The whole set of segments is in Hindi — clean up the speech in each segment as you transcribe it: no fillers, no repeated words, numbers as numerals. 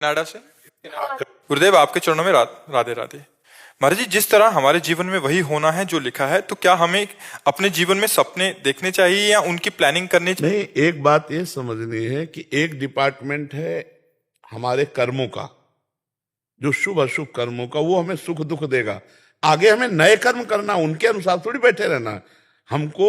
कनाडा से। गुरुदेव आपके चरणों में राधे राधे। महाराज जी, जिस तरह हमारे जीवन में वही होना है जो लिखा है, तो क्या हमें अपने जीवन में सपने देखने चाहिए या उनकी प्लानिंग करनी चाहिए? नहीं, एक बात ये समझनी है कि एक डिपार्टमेंट है हमारे कर्मों का, जो शुभ अशुभ कर्मों का, वो हमें सुख दुख देगा। आगे हमें नए कर्म करना, उनके अनुसार थोड़ी बैठे रहना है। हमको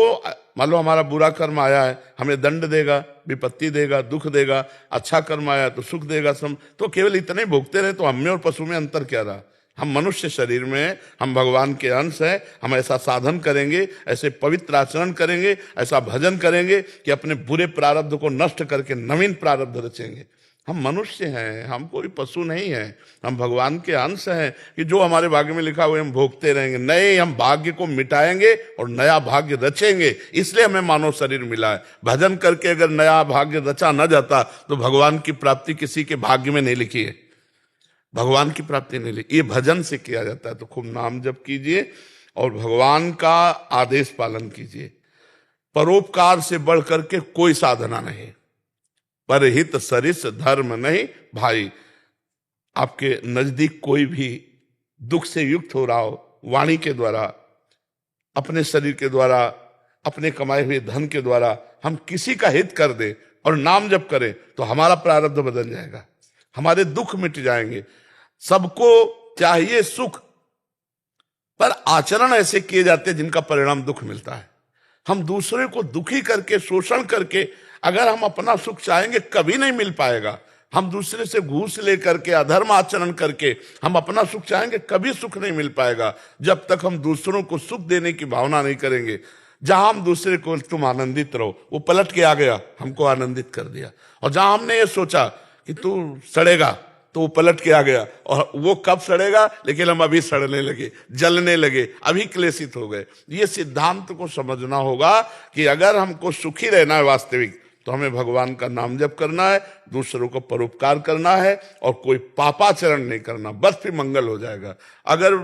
मान लो हमारा बुरा कर्म आया है, हमें दंड देगा, विपत्ति देगा, दुख देगा। अच्छा कर्म आया तो सुख देगा। तो केवल इतने भोगते रहे तो हम में और पशु में अंतर क्या रहा? हम मनुष्य शरीर में हैं, हम भगवान के अंश हैं। हम ऐसा साधन करेंगे, ऐसे पवित्र आचरण करेंगे, ऐसा भजन करेंगे कि अपने बुरे प्रारब्ध को नष्ट करके नवीन प्रारब्ध रचेंगे। हम मनुष्य हैं, हम कोई पशु नहीं है। हम भगवान के अंश हैं कि जो हमारे भाग्य में लिखा हुआ हम भोगते रहेंगे। नए हम भाग्य को मिटाएंगे और नया भाग्य रचेंगे। इसलिए हमें मानव शरीर मिला है। भजन करके अगर नया भाग्य रचा न जाता तो भगवान की प्राप्ति किसी के भाग्य में नहीं लिखी है। भगवान की प्राप्ति नहीं लिखी, ये भजन से किया जाता है। तो खूब नाम जप कीजिए और भगवान का आदेश पालन कीजिए। परोपकार से बढ़ करके कोई साधना नहीं। परहित सरिस धर्म नहीं भाई। आपके नजदीक कोई भी दुख से युक्त हो रहा हो, वाणी के द्वारा, अपने शरीर के द्वारा, अपने कमाए हुए धन के द्वारा हम किसी का हित कर दे और नाम जप करें तो हमारा प्रारब्ध बदल जाएगा, हमारे दुख मिट जाएंगे। सबको चाहिए सुख, पर आचरण ऐसे किए जाते हैं जिनका परिणाम दुख मिलता है। हम दूसरे को दुखी करके, शोषण करके अगर हम अपना सुख चाहेंगे कभी नहीं मिल पाएगा। हम दूसरे से घूस लेकर के, अधर्म आचरण करके हम अपना सुख चाहेंगे कभी सुख नहीं मिल पाएगा, जब तक हम दूसरों को सुख देने की भावना नहीं करेंगे। जहां हम दूसरे को तुम आनंदित रहो, वो पलट के आ गया, हमको आनंदित कर दिया। और जहां हमने ये सोचा कि तू सड़ेगा, तो वो पलट के आ गया। और वो कब सड़ेगा, लेकिन हम अभी सड़ने लगे, जलने लगे, अभी क्लेशित हो गए। ये सिद्धांत को समझना होगा कि अगर हमको सुखी रहना है वास्तविक, तो हमें भगवान का नाम जप करना है, दूसरों को परोपकार करना है और कोई पापाचरण नहीं करना, बस फिर मंगल हो जाएगा। अगर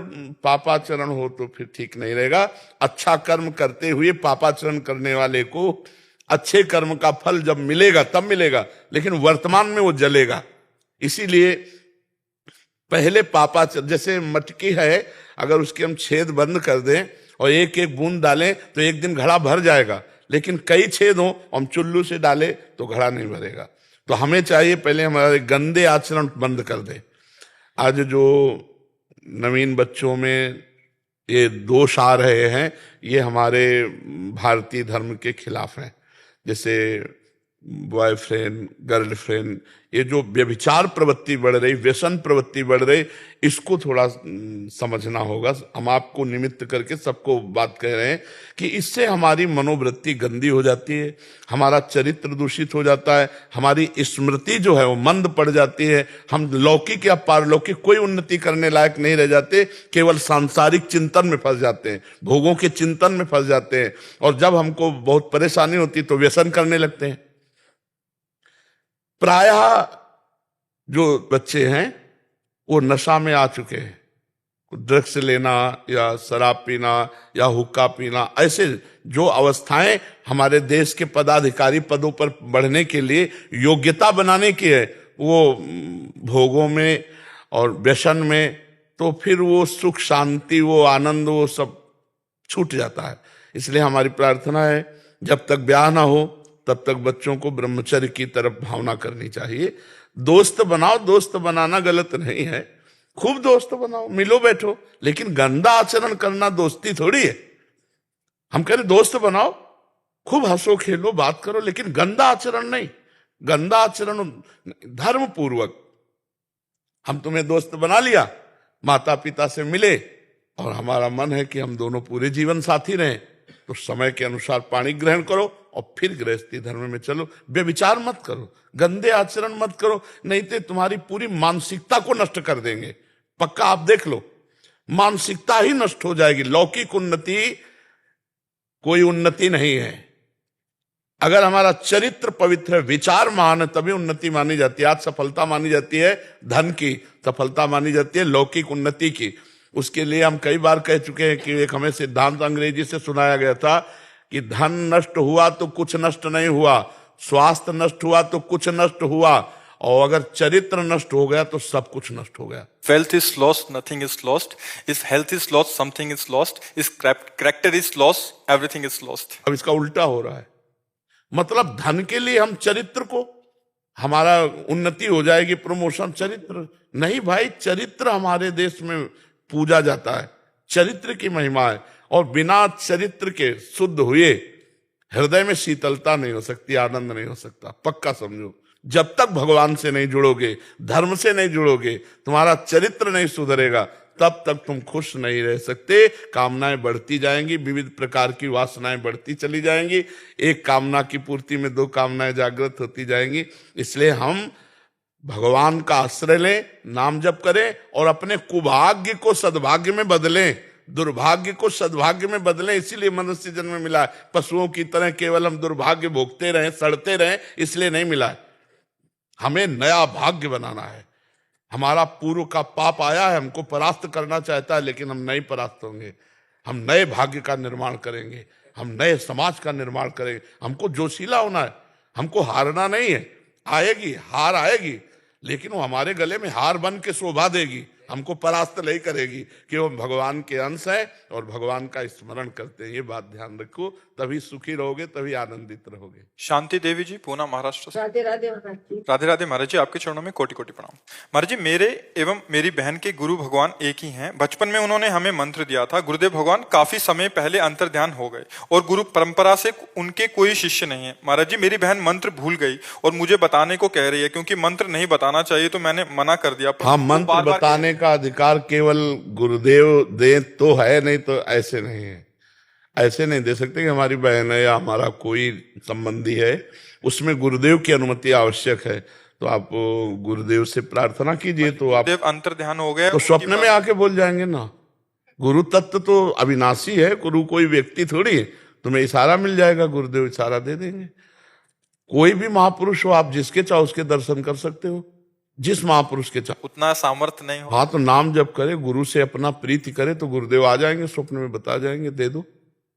पापाचरण हो तो फिर ठीक नहीं रहेगा। अच्छा कर्म करते हुए पापाचरण करने वाले को अच्छे कर्म का फल जब मिलेगा तब मिलेगा, लेकिन वर्तमान में वो जलेगा। इसीलिए पहले पापाचरण, जैसे मटकी है, अगर उसके हम छेद बंद कर दें और एक एक बूंद डालें तो एक दिन घड़ा भर जाएगा, लेकिन कई छेद हो, हम चुल्लू से डाले तो घड़ा नहीं भरेगा। तो हमें चाहिए पहले हमारे गंदे आचरण बंद कर दे। आज जो नवीन बच्चों में ये दोष आ रहे हैं, ये हमारे भारतीय धर्म के खिलाफ हैं। जैसे बॉयफ्रेंड, गर्लफ्रेंड, ये जो व्यभिचार प्रवृत्ति बढ़ रही, व्यसन प्रवृत्ति बढ़ रही, इसको थोड़ा समझना होगा। हम आपको निमित्त करके सबको बात कह रहे हैं कि इससे हमारी मनोवृत्ति गंदी हो जाती है, हमारा चरित्र दूषित हो जाता है, हमारी स्मृति जो है वो मंद पड़ जाती है। हम लौकिक या पारलौकिक कोई उन्नति करने लायक नहीं रह जाते, केवल सांसारिक चिंतन में फंस जाते हैं, भोगों के चिंतन में फंस जाते हैं। और जब हमको बहुत परेशानी होती तो व्यसन करने लगते हैं। प्रायः जो बच्चे हैं वो नशा में आ चुके हैं। ड्रग्स लेना या शराब पीना या हुक्का पीना, ऐसे जो अवस्थाएं हमारे देश के पदाधिकारी पदों पर बढ़ने के लिए योग्यता बनाने की है, वो भोगों में और व्यसन में, तो फिर वो सुख शांति, वो आनंद, वो सब छूट जाता है। इसलिए हमारी प्रार्थना है जब तक ब्याह ना हो तब तक बच्चों को ब्रह्मचर्य की तरफ भावना करनी चाहिए। दोस्त बनाओ, दोस्त बनाना गलत नहीं है, खूब दोस्त बनाओ, मिलो बैठो, लेकिन गंदा आचरण करना दोस्ती थोड़ी है। हम कह रहे दोस्त बनाओ, खूब हंसो खेलो बात करो, लेकिन गंदा आचरण नहीं। गंदा आचरण धर्म पूर्वक, हम तुम्हें दोस्त बना लिया, माता पिता से मिले और हमारा मन है कि हम दोनों पूरे जीवन साथी रहें, तो समय के अनुसार पाणी ग्रहण करो और फिर गृहस्थी धर्म में चलो। व्यभिचार मत करो, गंदे आचरण मत करो, नहीं तो तुम्हारी पूरी मानसिकता को नष्ट कर देंगे। पक्का आप देख लो, मानसिकता ही नष्ट हो जाएगी। लौकिक उन्नति कोई उन्नति नहीं है। अगर हमारा चरित्र पवित्र है, विचार महान है, तभी उन्नति मानी जाती है। आज सफलता मानी जाती है धन की, सफलता मानी जाती है लौकिक उन्नति की। उसके लिए हम कई बार कह चुके हैं कि एक हमें सिद्धांत अंग्रेजी से सुनाया गया था कि धन नष्ट हुआ तो कुछ नष्ट नहीं हुआ, स्वास्थ्य नष्ट हुआ तो कुछ नष्ट हुआ, और अगर चरित्र नष्ट हो गया तो सब कुछ नष्ट हो गया। Wealth is lost, nothing is lost. If health is lost, something is lost. If character is lost, everything is lost. अब इसका उल्टा हो रहा है, मतलब धन के लिए हम चरित्र को, हमारा उन्नति हो जाएगी, प्रमोशन, चरित्र नहीं भाई, चरित्र हमारे देश में पूजा जाता है, चरित्र की महिमा है, और बिना चरित्र के शुद्ध हुए हृदय में शीतलता नहीं हो सकती, आनंद नहीं हो सकता, पक्का समझो। जब तक भगवान से नहीं जुड़ोगे, धर्म से नहीं जुड़ोगे, तुम्हारा चरित्र नहीं सुधरेगा, तब तक तुम खुश नहीं रह सकते। कामनाएं बढ़ती जाएंगी, विविध प्रकार की वासनाएं बढ़ती चली जाएंगी, एक कामना की पूर्ति में दो कामनाएं जागृत होती जाएंगी। इसलिए हम भगवान का आश्रय लें, नाम जप करें और अपने कुभाग्य को सद्भाग्य में बदलें, दुर्भाग्य को सद्भाग्य में बदलें। इसीलिए मनुष्य जन्म में मिला है, पशुओं की तरह केवल हम दुर्भाग्य भोगते रहें, सड़ते रहें, इसलिए नहीं मिला है। हमें नया भाग्य बनाना है। हमारा पूर्व का पाप आया है, हमको परास्त करना चाहता है, लेकिन हम नहीं परास्त होंगे। हम नए भाग्य का निर्माण करेंगे, हम नए समाज का निर्माण करेंगे। हमको जोशीला होना है, हमको हारना नहीं है। आएगी हार, आएगी, लेकिन वो हमारे गले में हार बन के शोभा देगी, हमको परास्त नहीं करेगी, कि वो भगवान के अंश है और भगवान का स्मरण करते हैं। ये बात ध्यान रखो, तभी सुखी रहोगे, तभी आनंदित रहोगे। शांति देवी जी, पूना, महाराष्ट्र से। राधे राधे महाराज जी। राधे राधे महाराज जी, आपके चरणों में कोटि कोटि प्रणाम। महाराज जी, मेरे एवं मेरी बहन के गुरु भगवान एक ही हैं। बचपन में उन्होंने हमें मंत्र दिया था। गुरुदेव भगवान काफी समय पहले अंतर ध्यान हो गए और गुरु परंपरा से उनके कोई शिष्य नहीं है। महाराज जी, मेरी बहन मंत्र भूल गई और मुझे बताने को कह रही है, क्योंकि मंत्र नहीं बताना चाहिए, तो मैंने मना कर दिया। हाँ, मंत्र बताने का अधिकार केवल गुरुदेव दे तो है, नहीं तो ऐसे नहीं है। ऐसे नहीं दे सकते कि हमारी बहन है या हमारा कोई संबंधी है, उसमें गुरुदेव की अनुमति आवश्यक है। तो आप गुरुदेव से प्रार्थना कीजिए, तो आप अंतर ध्यान हो गया तो स्वप्न में आके बोल जाएंगे ना। गुरु तत्व तो अविनाशी है, गुरु कोई व्यक्ति थोड़ी है। तुम्हें इशारा मिल जाएगा, गुरुदेव इशारा दे देंगे। कोई भी महापुरुष हो, आप जिसके चाहो उसके दर्शन कर सकते हो, जिस महापुरुष के चाहो। उतना सामर्थ्य नहीं हो। हाँ, तो नाम जप करे, गुरु से अपना प्रीति करे, तो गुरुदेव आ जाएंगे, स्वप्न में बता जाएंगे, दे दो,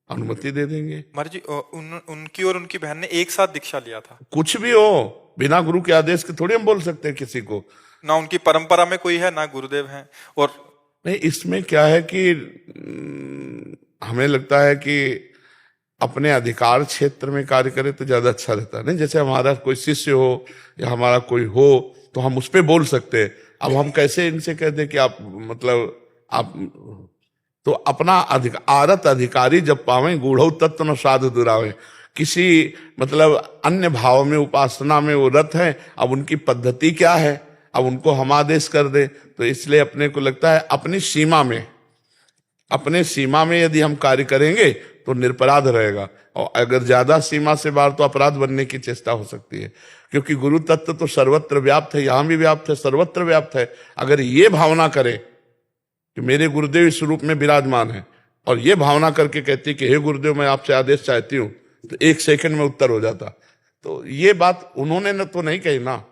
अनुमति दे देंगे। महाराज जी, उनकी और उनकी बहन ने एक साथ दीक्षा लिया था। कुछ भी हो, बिना गुरु के आदेश के थोड़ी हम बोल सकते हैं किसी को। ना उनकी परंपरा में कोई है, ना गुरुदेव हैं। और नहीं, इसमें क्या है कि हमें लगता है कि अपने अधिकार क्षेत्र में कार्य करे तो ज्यादा अच्छा रहता है। नहीं, जैसे हमारा कोई शिष्य हो या हमारा कोई हो, तो हम उस पर बोल सकते हैं। अब हम कैसे इनसे कह दें कि आप, मतलब आप, तो अपना आरत अधिकारी जब पावें, गूढ़ तत्व न साधु दुरावे। किसी मतलब अन्य भाव में, उपासना में वो रत है, अब उनकी पद्धति क्या है, अब उनको हम आदेश कर दे। तो इसलिए अपने को लगता है अपनी सीमा में, अपने सीमा में यदि हम कार्य करेंगे तो निरपराध रहेगा, और अगर ज्यादा सीमा से बाहर तो अपराध बनने की चेष्टा हो सकती है। क्योंकि गुरु तत्व तो सर्वत्र व्याप्त है, यहां भी व्याप्त है, सर्वत्र व्याप्त है। अगर ये भावना करे कि मेरे गुरुदेव इस रूप में विराजमान है, और ये भावना करके कहती कि हे गुरुदेव मैं आपसे आदेश चाहती हूं, तो 1 सेकंड में उत्तर हो जाता। तो ये बात उन्होंने न तो नहीं कही ना,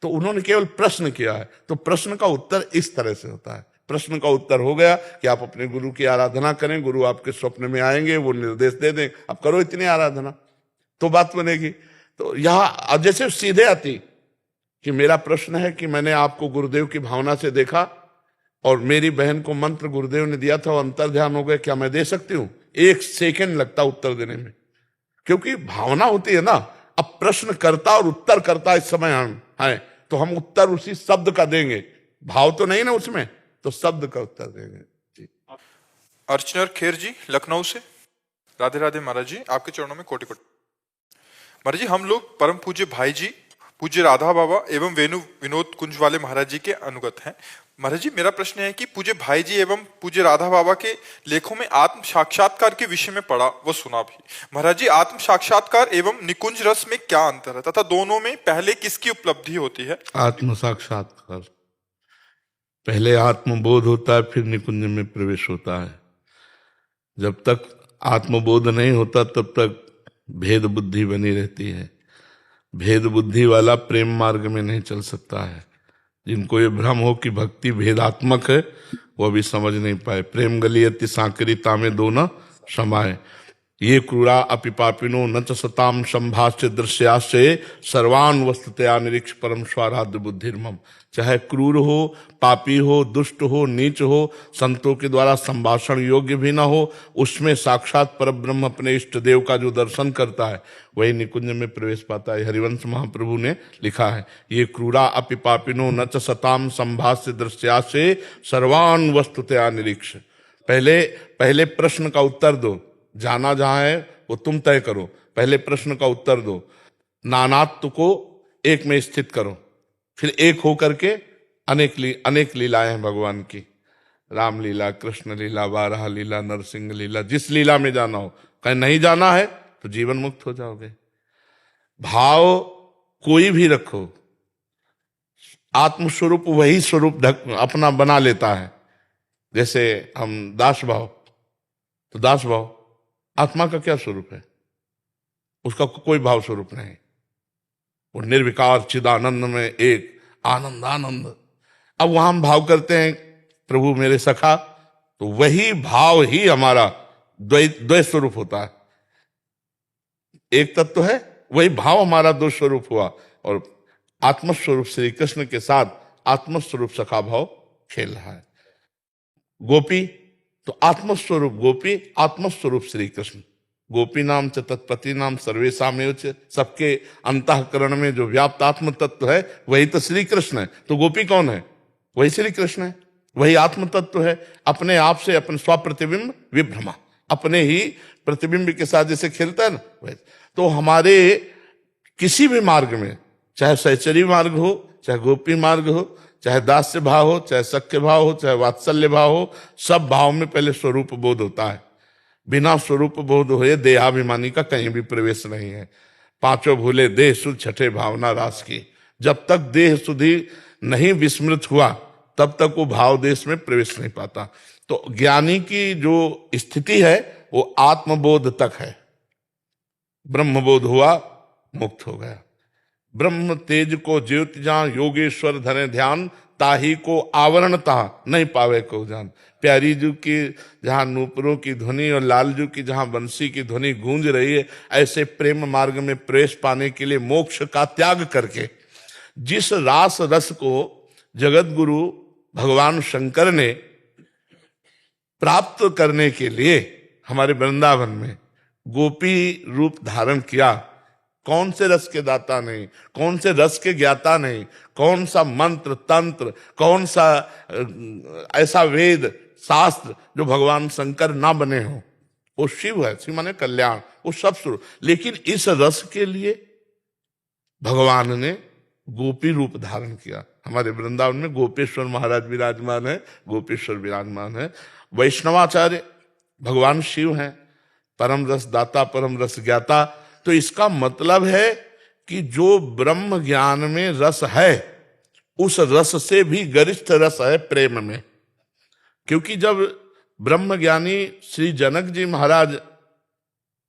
तो उन्होंने केवल प्रश्न किया है। तो प्रश्न का उत्तर इस तरह से होता है। प्रश्न का उत्तर हो गया कि आप अपने गुरु की आराधना करें, गुरु आपके स्वप्न में आएंगे, वो निर्देश दे दें, आप करो इतनी आराधना, तो बात बनेगी। तो यहाँ जैसे सीधे आती कि मेरा प्रश्न है कि मैंने आपको गुरुदेव की भावना से देखा और मेरी बहन को मंत्र गुरुदेव ने दिया था, वो अंतर ध्यान हो गया, क्या मैं दे सकती हूँ? 1 सेकंड लगता उत्तर देने में, क्योंकि भावना होती है ना। अब प्रश्न करता और उत्तर करता इस समय हम है, तो हम उत्तर उसी शब्द का देंगे, भाव तो नहीं ना उसमें, तो शब्द का उत्तर देंगे जी। अर्चनर खेर जी, लखनऊ से। राधे राधे महाराज जी, आपके चरणों में कोटि कोटि। महाराज जी, हम लोग परम पूज्य भाई जी, पूज्य राधा बाबा एवं वेणु विनोद कुंज वाले महाराज जी के अनुगत हैं। महाराज जी, मेरा प्रश्न है कि पूज्य भाई जी एवं पूज्य राधा बाबा के लेखों में आत्म साक्षात्कार के विषय में पढ़ा व सुना भी। महाराज जी, आत्म साक्षात्कार एवं निकुंज रस में क्या अंतर है तथा दोनों में पहले किसकी उपलब्धि होती है? आत्म साक्षात्कार पहले आत्मबोध होता है, फिर निकुंज में प्रवेश होता है। जब तक आत्मबोध नहीं होता तब तक भेद बुद्धि बनी रहती है। भेद बुद्धि वाला प्रेम मार्ग में नहीं चल सकता है। जिनको ये भ्रम हो कि भक्ति भेदात्मक है, वो अभी समझ नहीं पाए। प्रेम गली अति सांकरी तामे दो न समाये। ये क्रूरा अपि पापिनो न च सताम संभाष्य दृश्याश्चे सर्वान वस्तुतया निरीक्ष परम स्वाराध्य बुद्धिर्मम। चाहे क्रूर हो, पापी हो, दुष्ट हो, नीच हो, संतों के द्वारा संभाषण योग्य भी ना हो, उसमें साक्षात परब्रह्म अपने इष्ट देव का जो दर्शन करता है वही निकुंज में प्रवेश पाता है। हरिवंश महाप्रभु ने लिखा है, ये क्रूरा अपि पापिनो न च सताम संभाष्य दृश्याश्चे सर्वान वस्तुतया निरीक्ष। पहले प्रश्न का उत्तर दो, जाना जहां है वो तुम तय करो। पहले प्रश्न का उत्तर दो, नानात्व को एक में स्थित करो, फिर एक होकर के अनेक लीलाएं हैं भगवान की, रामलीला, कृष्ण लीला, बारह लीला, नरसिंह लीला, जिस लीला में जाना हो। कहीं नहीं जाना है तो जीवन मुक्त हो जाओगे। भाव कोई भी रखो, आत्मस्वरूप वही स्वरूप अपना बना लेता है। जैसे हम दास भाव, तो दास भाव आत्मा का क्या स्वरूप है? उसका कोई भाव स्वरूप नहीं, वो निर्विकार चिदानंद में एक आनंद आनंद। अब वहां हम भाव करते हैं प्रभु मेरे सखा, तो वही भाव ही हमारा द्वैत स्वरूप होता है। एक तत्व है, वही भाव हमारा दो स्वरूप हुआ, और आत्मस्वरूप श्री कृष्ण के साथ आत्मस्वरूप सखा भाव खेल रहा है। गोपी तो आत्मस्वरूप गोपी, आत्मस्वरूप श्री कृष्ण। गोपी नाम च तत्पति नाम सर्वेशामेव च, सबके अंतःकरण में जो व्याप्त आत्म तत्व है वही तो श्री कृष्ण है। तो गोपी कौन है? वही श्री कृष्ण है, वही आत्म तत्व है। अपने आप से अपने स्वप्रतिबिंब विभ्रमा, अपने ही प्रतिबिंब के साथ जैसे खेलता है ना वैसे। तो हमारे किसी भी मार्ग में, चाहे सहचरी मार्ग हो, चाहे गोपी मार्ग हो, चाहे दास्य भाव हो, चाहे सख्य भाव हो, चाहे वात्सल्य भाव हो, सब भाव में पहले स्वरूप बोध होता है। बिना स्वरूप बोध हुए देहाभिमानी का कहीं भी प्रवेश नहीं है। पांचों भूले देह सुध छठे भावना रास की। जब तक देह सुधि नहीं विस्मृत हुआ तब तक वो भाव देश में प्रवेश नहीं पाता। तो ज्ञानी की जो स्थिति है वो आत्मबोध तक है। ब्रह्मबोध हुआ, मुक्त हो गया। ब्रह्म तेज को ज्योति जान, योगेश्वर धने ध्यान, ताही को आवरण ता नहीं पावे को जान। प्यारी जी की जहां नूपुरों की ध्वनि और लाल जी की जहां बंसी की ध्वनि गूंज रही है, ऐसे प्रेम मार्ग में प्रवेश पाने के लिए मोक्ष का त्याग करके जिस रास रस को जगत गुरु भगवान शंकर ने प्राप्त करने के लिए हमारे वृंदावन में गोपी रूप धारण किया, कौन से रस के दाता नहीं, कौन से रस के ज्ञाता नहीं, कौन सा मंत्र तंत्र, कौन सा ऐसा वेद शास्त्र जो भगवान शंकर ना बने हो। वो शिव है, शिव माने कल्याण, वो सब शुरू। लेकिन इस रस के लिए भगवान ने गोपी रूप धारण किया। हमारे वृंदावन में गोपेश्वर महाराज विराजमान है, गोपेश्वर विराजमान है। वैष्णवाचार्य भगवान शिव हैं, परम रस दाता, परम रस ज्ञाता। तो इसका मतलब है कि जो ब्रह्म ज्ञान में रस है उस रस से भी गरिष्ठ रस है प्रेम में। क्योंकि जब ब्रह्म ज्ञानी श्री जनक जी महाराज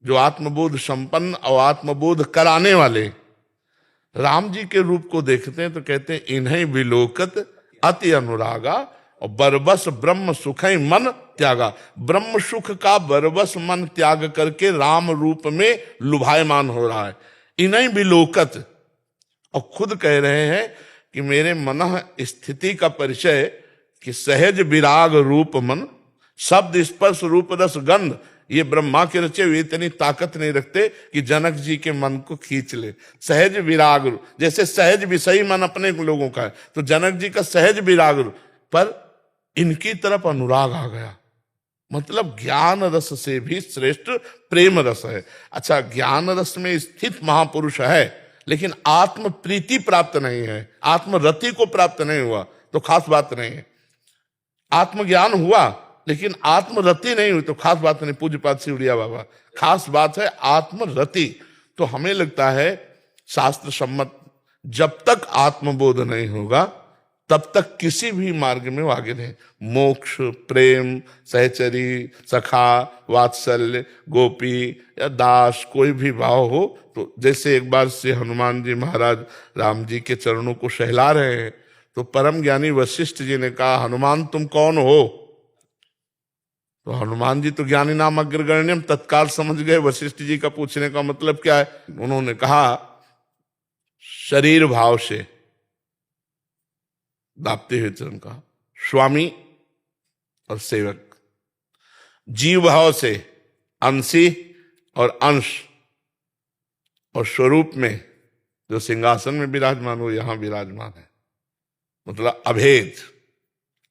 जो आत्मबोध संपन्न और आत्मबोध कराने वाले राम जी के रूप को देखते हैं तो कहते हैं, इन्हें विलोकत अति अनुरागा और बरबस ब्रह्म सुख मन त्यागा। ब्रह्म सुख का बरबस मन त्याग करके राम रूप में लुभायमान हो रहा है। इन्हें विलोकत, और खुद कह रहे हैं कि मेरे मन स्थिति का परिचय कि सहज विराग रूप मन, शब्द स्पर्श रूप रस गंध, ये ब्रह्मा के रचे हुए इतनी ताकत नहीं रखते कि जनक जी के मन को खींच ले। सहज विराग रूप, जैसे सहज विषयी मन अपने लोगों का है, तो जनक जी का सहज विराग रूप, पर इनकी तरफ अनुराग आ गया। मतलब ज्ञान रस से भी श्रेष्ठ प्रेम रस है। अच्छा, ज्ञान रस में स्थित महापुरुष है लेकिन आत्म प्रीति प्राप्त नहीं है, आत्मरति को प्राप्त नहीं हुआ तो खास बात नहीं है। आत्मज्ञान हुआ लेकिन आत्मरति नहीं हुई तो खास बात नहीं। पूज्यपाद सिवड़िया बाबा, खास बात है आत्मरति। तो हमें लगता है शास्त्र सम्मत जब तक आत्मबोध नहीं होगा तब तक किसी भी मार्ग में वो आगे नहीं। मोक्ष, प्रेम, सहचरी, सखा, वात्सल्य, गोपी या दास, कोई भी भाव हो तो जैसे एक बार से हनुमान जी महाराज राम जी के चरणों को सहला रहे हैं तो परम ज्ञानी वशिष्ठ जी ने कहा, हनुमान तुम कौन हो? तो हनुमान जी तो ज्ञानी नाम अग्रगण्यम तत्काल समझ गए वशिष्ठ जी का पूछने का मतलब क्या है। उन्होंने कहा शरीर भाव से दापते हुए चरण कहा स्वामी और सेवक, जीव भाव से अंशी और अंश, और स्वरूप में जो सिंहासन में विराजमान हो यहां विराजमान है, मतलब अभेद,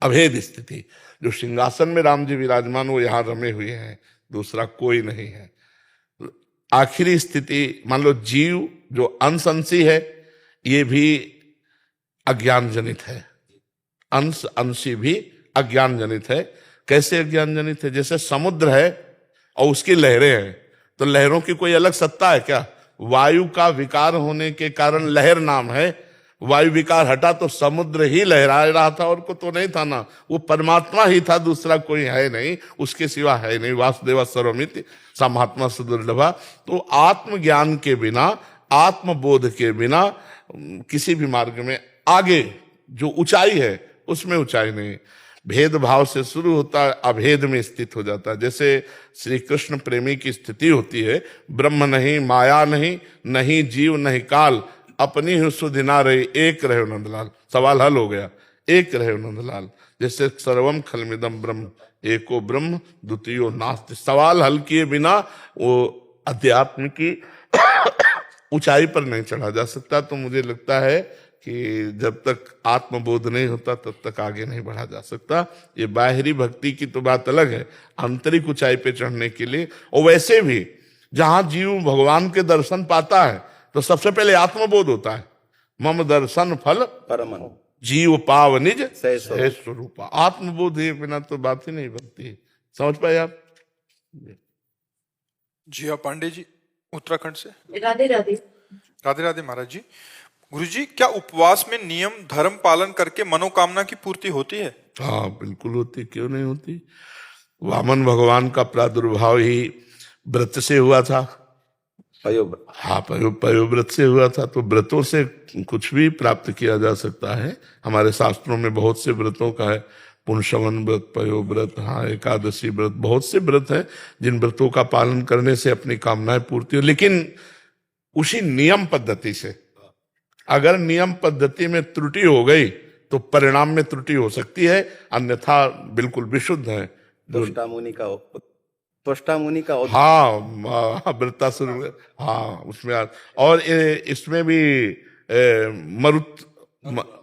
अभेद स्थिति। जो सिंहासन में राम जी विराजमान हो यहां रमे हुए हैं, दूसरा कोई नहीं है। आखिरी स्थिति मान लो जीव जो अंश अंशी है ये भी अज्ञान जनित है, अंश अंशी भी अज्ञान जनित है। कैसे अज्ञान जनित है? जैसे समुद्र है और उसकी लहरें हैं, तो लहरों की कोई अलग सत्ता है क्या? वायु का विकार होने के कारण लहर नाम है, वायु विकार हटा तो समुद्र ही लहरा रहा था और को तो नहीं था ना, वो परमात्मा ही था, दूसरा कोई है नहीं, उसके सिवा है नहीं। वासुदेवा सर्वमिति सा महात्मा सुदुर्लभा। तो आत्मज्ञान के बिना, आत्मबोध के बिना किसी भी मार्ग में आगे जो ऊंचाई है उसमें ऊंचाई नहीं। भेदभाव से शुरू होता है, अभेद में स्थित हो जाता है। जैसे श्री कृष्ण प्रेमी की स्थिति होती है, ब्रह्म नहीं, माया नहीं, नहीं जीव नहीं काल, अपनी ही सुधि ना रही, एक रहे नंदलाल। सवाल हल हो गया, एक रहे नंदलाल। जैसे सर्वम खलमिदम ब्रह्म एको ब्रह्म द्वितीयो नास्ति। सवाल हल किए बिना वो अध्यात्म की ऊंचाई पर नहीं चढ़ा जा सकता। तो मुझे लगता है कि जब तक आत्मबोध नहीं होता तब तक आगे नहीं बढ़ा जा सकता। ये बाहरी भक्ति की तो बात अलग है, आंतरिक ऊंचाई पे चढ़ने के लिए। और वैसे भी जहां जीव भगवान के दर्शन पाता है तो सबसे पहले आत्मबोध होता है। मम दर्शन फल परमन जीव पाव निज सह स्वरूपा। आत्मबोध है बिना तो बात ही नहीं बनती। समझ पाए आप? जिया पांडे जी उत्तराखंड से। राधे राधे। राधे राधे महाराज जी। गुरुजी, क्या उपवास में नियम धर्म पालन करके मनोकामना की पूर्ति होती है? हाँ बिल्कुल होती, क्यों नहीं होती। वामन भगवान का प्रादुर्भाव ही व्रत से हुआ था। हाँ पयोव्रत से हुआ था। तो व्रतों से कुछ भी प्राप्त किया जा सकता है। हमारे शास्त्रों में बहुत से व्रतों का है, पुंसवन व्रत, पयोव्रत, हाँ एकादशी व्रत, बहुत से व्रत हैं जिन व्रतों का पालन करने से अपनी कामनाएं पूर्ति हो, लेकिन उसी नियम पद्धति से। अगर नियम पद्धति में त्रुटि हो गई तो परिणाम में त्रुटि हो सकती है, अन्यथा बिल्कुल विशुद्ध है। त्वष्टा मुनि का हाँ वृत्तासुर, हाँ उसमें और इसमें भी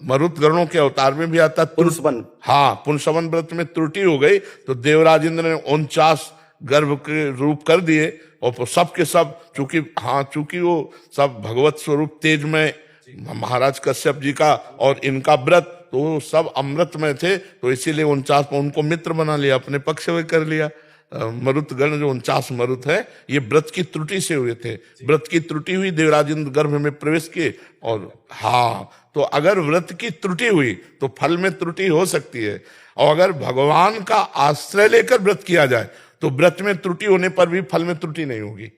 मरुत गणों के अवतार में भी आता पुंसवन। हाँ पुंसवन व्रत में त्रुटि हो गई तो देवराज इंद्र ने 49 गर्भ के रूप कर दिए और सब के सब, चूंकि वो सब भगवत स्वरूप तेज में महाराज कश्यप जी का और इनका व्रत तो सब अमृतमय थे, तो इसीलिए 49 उनको मित्र बना लिया, अपने पक्ष में कर लिया। मरुत गण जो 49 मरुत है ये व्रत की त्रुटि से हुए थे। व्रत की त्रुटि हुई, देवराज इंद्र गर्भ में प्रवेश किए। और हाँ, तो अगर व्रत की त्रुटि हुई तो फल में त्रुटि हो सकती है। और अगर भगवान का आश्रय लेकर व्रत किया जाए तो व्रत में त्रुटि होने पर भी फल में त्रुटि नहीं होगी।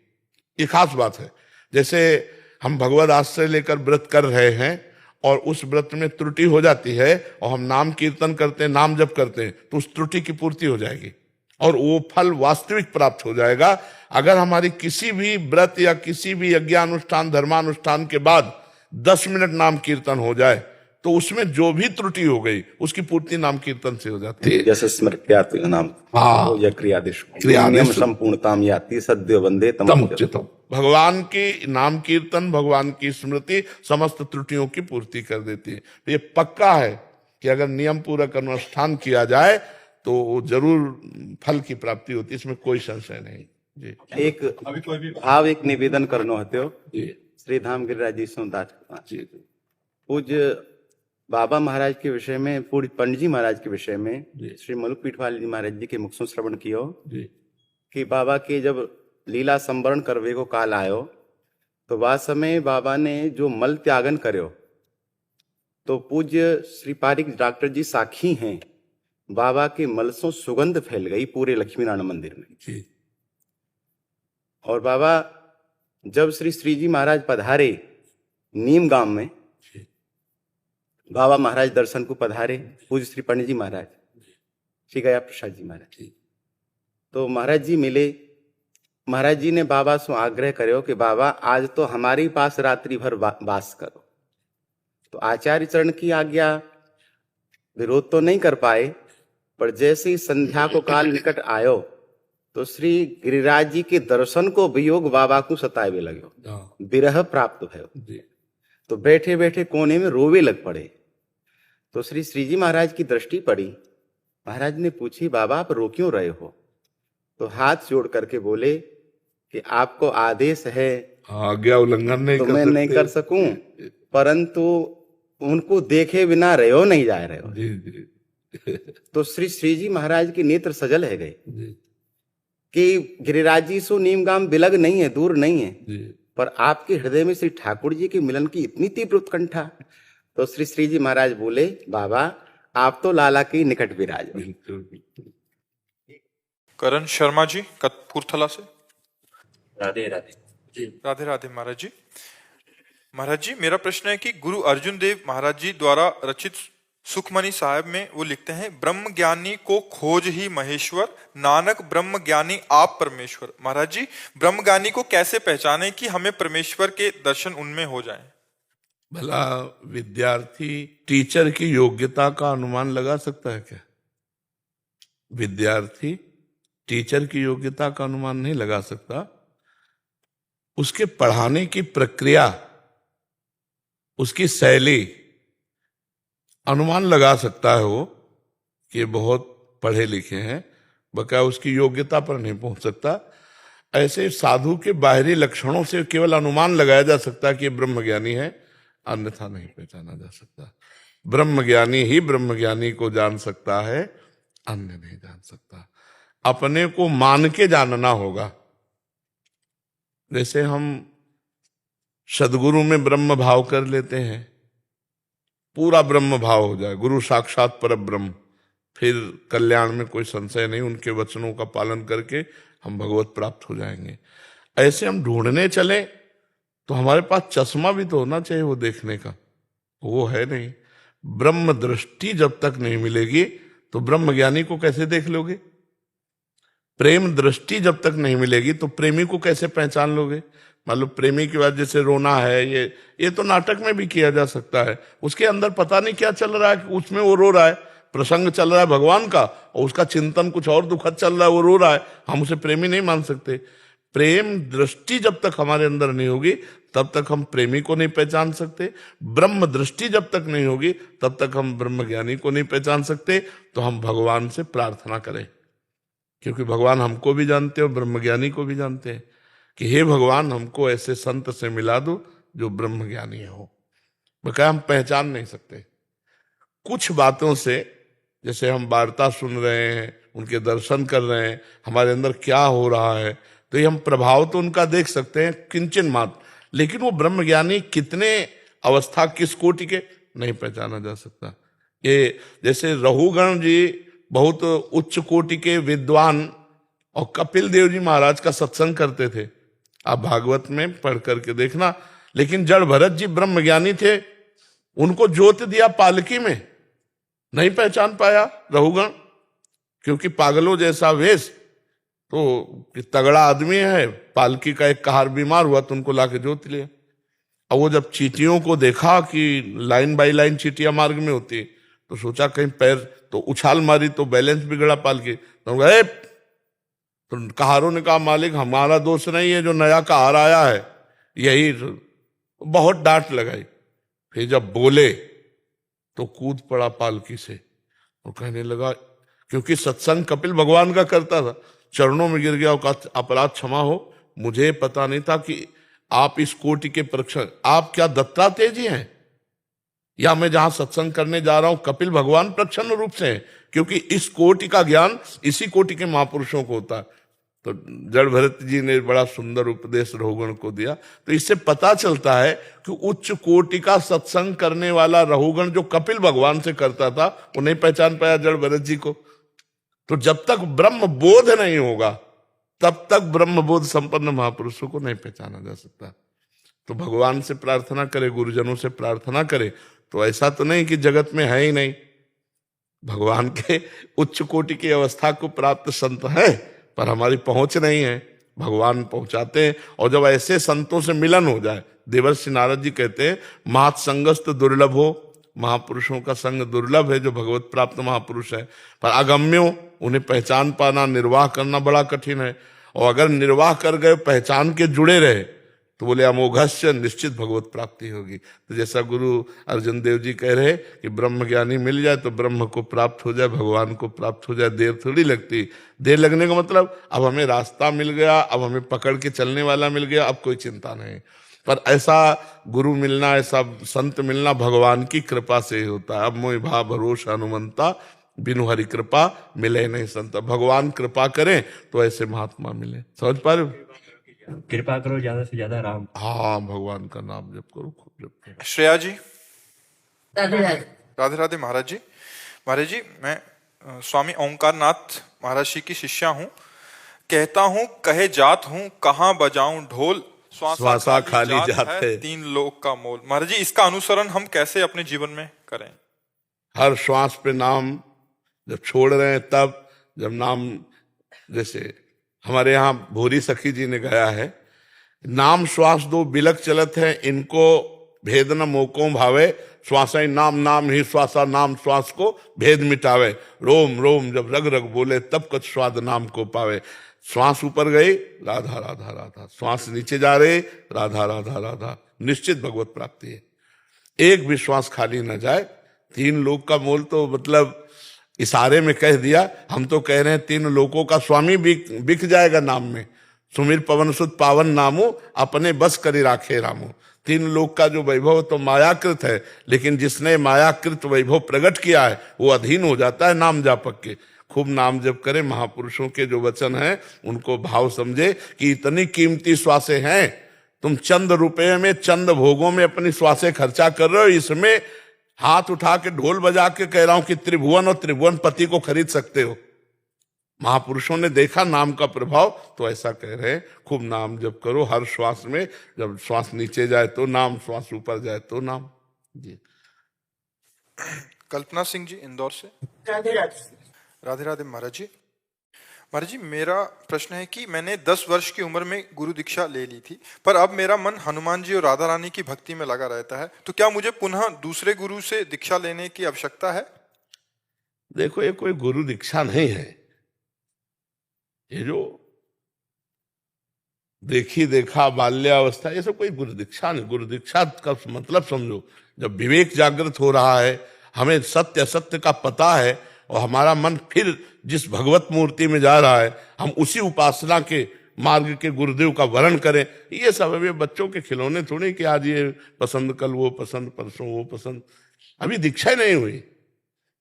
ये खास बात है। जैसे हम भगवत आश्रय लेकर व्रत कर रहे हैं और उस व्रत में त्रुटि हो जाती है और हम नाम कीर्तन करते हैं, नाम जप करते हैं, तो उस त्रुटि की पूर्ति हो जाएगी और वो फल वास्तविक प्राप्त हो जाएगा। अगर हमारी किसी भी व्रत या किसी भी यज्ञानुष्ठान धर्मानुष्ठान के बाद 10 मिनट नाम कीर्तन हो जाए तो उसमें जो भी त्रुटि हो गई उसकी पूर्ति नाम कीर्तन से हो जाती है। जैसे स्मृत्यात् नाम या क्रियादेश संपूर्णताम याति सद्य वंदे तमुच्चितम। भगवान की नाम कीर्तन, भगवान की स्मृति समस्त त्रुटियों की पूर्ति कर देती है। तो ये पक्का है कि अगर नियम पूर्वक अनुष्ठान किया जाए तो जरूर फल की प्राप्ति होती है, इसमें कोई संशय नहीं जी। एक निवेदन करनो हत्यो श्री धाम गिरिराज जी दास पूज्य बाबा महाराज के विषय में, पूज्य पंडित जी महाराज के विषय में श्री मलुक पीठवाल जी महाराज जी के मुख से श्रवण कियो कि बाबा के जब लीला संवरण करवे को काल आयो तो वह समय बाबा ने जो मल त्यागन करो तो पूज्य श्री पारिक डॉक्टर जी साखी हैं, बाबा के मल से सुगंध फैल गई पूरे लक्ष्मी नारायण मंदिर में। और बाबा जब श्री जी महाराज पधारे नीम गांव में, बाबा महाराज दर्शन को पधारे, पूज्य श्री पंडित जी महाराज, श्री गया प्रसाद जी महाराज, तो महाराज जी मिले। महाराज जी ने बाबा से आग्रह करो कि बाबा आज तो हमारे पास रात्रि भर वास करो। तो आचार्य चरण की आज्ञा विरोध तो नहीं कर पाए, पर जैसे ही संध्या को काल निकट आयो तो श्री गिरिराज जी के दर्शन को वियोग बाबा को सतावे लगे, विरह प्राप्त भयो। तो बैठे बैठे कोने में रोवे लग पड़े। तो श्री श्रीजी महाराज की दृष्टि पड़ी। महाराज ने पूछी, बाबा आप रो क्यों रहे हो? तो हाथ जोड़ करके बोले कि आपको आदेश है, आज्ञा उल्लंघन नहीं तो कर मैं नहीं कर सकूं, परंतु उनको देखे बिना रहो नहीं जा रहे हो। जी जी तो श्री श्रीजी महाराज के नेत्र सजल है गए कि गिरिराज जी सो नीमगाम बिलग नहीं है, दूर नहीं है, पर आपके हृदय में श्री ठाकुर जी के मिलन की इतनी तीव्र उत्कंठा। तो श्री श्रीजी महाराज बोले, बाबा आप तो लाला के निकट विराज। करण शर्मा जी कपूरथला से। राधे राधे। राधे राधे महाराज जी। महाराज जी मेरा प्रश्न है कि गुरु अर्जुन देव महाराज जी द्वारा रचित सुखमणि साहब में वो लिखते हैं, ब्रह्म ज्ञानी को खोज ही महेश्वर, नानक ब्रह्म ज्ञानी आप परमेश्वर। महाराज जी ब्रह्म ज्ञानी को कैसे पहचाने कि हमें परमेश्वर के दर्शन उनमें हो जाएं? भला विद्यार्थी टीचर की योग्यता का अनुमान लगा सकता है क्या? विद्यार्थी टीचर की योग्यता का अनुमान नहीं लगा सकता। उसके पढ़ाने की प्रक्रिया, उसकी शैली अनुमान लगा सकता है वो कि बहुत पढ़े लिखे हैं, बकाया उसकी योग्यता पर नहीं पहुंच सकता। ऐसे साधु के बाहरी लक्षणों से केवल अनुमान लगाया जा सकता है कि ब्रह्मज्ञानी है, अन्यथा नहीं पहचाना जा सकता। ब्रह्मज्ञानी ही ब्रह्मज्ञानी को जान सकता है, अन्य नहीं जान सकता। अपने को मान के जानना होगा। जैसे हम सदगुरु में ब्रह्म भाव कर लेते हैं, पूरा ब्रह्म भाव हो जाए, गुरु साक्षात पर ब्रह्म, फिर कल्याण में कोई संशय नहीं, उनके वचनों का पालन करके हम भगवत प्राप्त हो जाएंगे। ऐसे हम ढूंढने चले तो हमारे पास चश्मा भी तो होना चाहिए वो देखने का, वो है नहीं। ब्रह्म दृष्टि जब तक नहीं मिलेगी तो ब्रह्म ज्ञानी को कैसे देख लोगे? प्रेम दृष्टि जब तक नहीं मिलेगी तो प्रेमी को कैसे पहचान लोगे? मान लो प्रेमी की बात, जैसे रोना है, ये तो नाटक में भी किया जा सकता है। उसके अंदर पता नहीं क्या चल रहा है, उसमें वो रो रहा है, प्रसंग चल रहा है भगवान का, और उसका चिंतन कुछ और दुखद चल रहा है, वो रो रहा है, हम उसे प्रेमी नहीं मान सकते। प्रेम दृष्टि जब तक हमारे अंदर नहीं होगी तब तक हम प्रेमी को नहीं पहचान सकते। ब्रह्म दृष्टि जब तक नहीं होगी तब तक हम ब्रह्म ज्ञानी को नहीं पहचान सकते। तो हम भगवान से प्रार्थना करें, क्योंकि भगवान हमको भी जानते हैं और ब्रह्मज्ञानी को भी जानते हैं, कि हे भगवान हमको ऐसे संत से मिला दो जो ब्रह्मज्ञानी हो। बकाया हम पहचान नहीं सकते कुछ बातों से। जैसे हम वार्ता सुन रहे हैं, उनके दर्शन कर रहे हैं, हमारे अंदर क्या हो रहा है, तो ये हम प्रभाव तो उनका देख सकते हैं किंचन मात्र, लेकिन वो ब्रह्मज्ञानी कितने अवस्था किस कोटि के नहीं पहचाना जा सकता। ये जैसे रघुगण जी बहुत उच्च कोटि के विद्वान और कपिल देव जी महाराज का सत्संग करते थे, आप भागवत में पढ़ करके देखना। लेकिन जड़ भरत जी ब्रह्मज्ञानी थे, उनको जोत दिया पालकी में, नहीं पहचान पाया रघुगण, क्योंकि पागलों जैसा वेश, तो तगड़ा आदमी है, पालकी का एक कहार बीमार हुआ तो उनको लाके जोत लिया। और वो जब चींटियों को देखा कि लाइन बाई लाइन चींटियां मार्ग में होती, तो सोचा कहीं पैर, तो उछाल मारी तो बैलेंस बिगड़ा पालकी, तो गए। तो कहारों ने कहा मालिक हमारा दोष नहीं है, जो नया कहार आया है यही। बहुत डांट लगाई। फिर जब बोले तो कूद पड़ा पालकी से और कहने लगा, क्योंकि सत्संग कपिल भगवान का करता था, चरणों में गिर गया और कहा अपराध क्षमा हो, मुझे पता नहीं था कि आप इस कोटि के परीक्षण, आप क्या दत्तात्रेय जी हैं, या मैं जहां सत्संग करने जा रहा हूं कपिल भगवान प्रच्छन्न रूप से हैं, क्योंकि इस कोटि का ज्ञान इसी कोटि के महापुरुषों को होता है। तो जड़ भरत जी ने बड़ा सुंदर उपदेश रघुगण को दिया। तो इससे पता चलता है कि उच्च कोटि का सत्संग करने वाला रघुगण जो कपिल भगवान से करता था, वो नहीं पहचान पाया जड़ भरत जी को। तो जब तक ब्रह्म बोध नहीं होगा तब तक ब्रह्म बोध संपन्न महापुरुषों को नहीं पहचाना जा सकता। तो भगवान से प्रार्थना करे, गुरुजनों से प्रार्थना करे, तो ऐसा तो नहीं कि जगत में है ही नहीं, भगवान के उच्च कोटि की अवस्था को प्राप्त संत है, पर हमारी पहुंच नहीं है, भगवान पहुंचाते हैं। और जब ऐसे संतों से मिलन हो जाए, देवर्षि नारद जी कहते हैं महत् संगस्त दुर्लभ हो, महापुरुषों का संग दुर्लभ है जो भगवत प्राप्त महापुरुष है, पर अगम्यो, उन्हें पहचान पाना, निर्वाह करना बड़ा कठिन है। और अगर निर्वाह कर गए, पहचान के जुड़े रहे, तो बोले अमोघस्य, निश्चित भगवत प्राप्ति होगी। तो जैसा गुरु अर्जुन देव जी कह रहे कि ब्रह्म ज्ञानी मिल जाए तो ब्रह्म को प्राप्त हो जाए, भगवान को प्राप्त हो जाए, देर थोड़ी लगती। देर लगने का मतलब अब हमें रास्ता मिल गया, अब हमें पकड़ के चलने वाला मिल गया, अब कोई चिंता नहीं। पर ऐसा गुरु मिलना, ऐसा संत मिलना भगवान की कृपा से ही होता है। अब मोहि भा भरोसा हनुमंता, बिनु हरि कृपा मिले नहीं संत। भगवान कृपा करें तो ऐसे महात्मा मिले। समझ पा रहे हो? कृपा करो ज्यादा से ज्यादा राम। हाँ, भगवान का नाम जप करो, खूब जप करो। श्रेया जी। राधे राधे। राधे राधे महाराज जी। महाराज जी, मैं स्वामी ओंकार नाथ महाराज जी की शिष्या हूँ। कहता हूँ कहे जात हूँ, कहाँ बजाऊं ढोल, श्वासा खाली जात है, तीन लोक का मोल। महाराज जी, इसका अनुसरण हम कैसे अपने जीवन में करें? हर श्वास पे नाम जब छोड़ रहे हैं, तब जब नाम, जैसे हमारे यहाँ भूरी सखी जी ने गाया है, नाम श्वास दो बिलक चलत है, इनको भेद न मोको भावे, श्वास ही नाम, नाम ही श्वासा, नाम श्वास को भेद मिटावे, रोम रोम जब रग रग बोले, तब कुछ स्वाद नाम को पावे। श्वास ऊपर गई, राधा राधा राधा, श्वास नीचे जा रहे, राधा राधा राधा, निश्चित भगवत प्राप्ति है। एक भी श्वास खाली न जाए। तीन लोक का मोल तो मतलब इशारे में कह दिया। हम तो कह रहे हैं तीन लोकों का स्वामी बिक जाएगा नाम में। सुमिर पवन सुत पावन नामो, अपने बस करी राखे रामो। तीन लोक का जो वैभव तो मायाकृत है, लेकिन जिसने मायाकृत वैभव प्रकट किया है वो अधीन हो जाता है नाम जापक के। खूब नाम जप करे, महापुरुषों के जो वचन हैं उनको भाव समझे कि इतनी कीमती श्वासें हैं, तुम चंद रुपये में, चंद भोगों में अपनी श्वासें खर्चा कर रहे हो, इसमें हाथ उठा के ढोल बजा के कह रहा हूं कि त्रिभुवन और त्रिभुवन पति को खरीद सकते हो। महापुरुषों ने देखा नाम का प्रभाव, तो ऐसा कह रहे हैं खूब नाम जप करो हर श्वास में। जब श्वास नीचे जाए तो नाम, श्वास ऊपर जाए तो नाम। जी। कल्पना सिंह जी इंदौर से। राधे राधे। राधे राधे महाराज जी। महाराज जी, मेरा प्रश्न है कि मैंने 10 वर्ष की उम्र में गुरु दीक्षा ले ली थी, पर अब मेरा मन हनुमान जी और राधा रानी की भक्ति में लगा रहता है, तो क्या मुझे पुनः दूसरे गुरु से दीक्षा लेने की आवश्यकता है? देखो, ये कोई गुरु दीक्षा नहीं है। ये जो देखी देखा बाल्यावस्था, ये सब कोई गुरु दीक्षा नहीं। गुरु दीक्षा का मतलब समझो, जब विवेक जागृत हो रहा है, हमें सत्य असत्य का पता है, और हमारा मन फिर जिस भगवत मूर्ति में जा रहा है, हम उसी उपासना के मार्ग के गुरुदेव का वर्ण करें। ये सब अभी बच्चों के खिलौने थोड़े कि आज ये पसंद, कल वो पसंद, परसों वो पसंद। अभी दीक्षा ही नहीं हुई।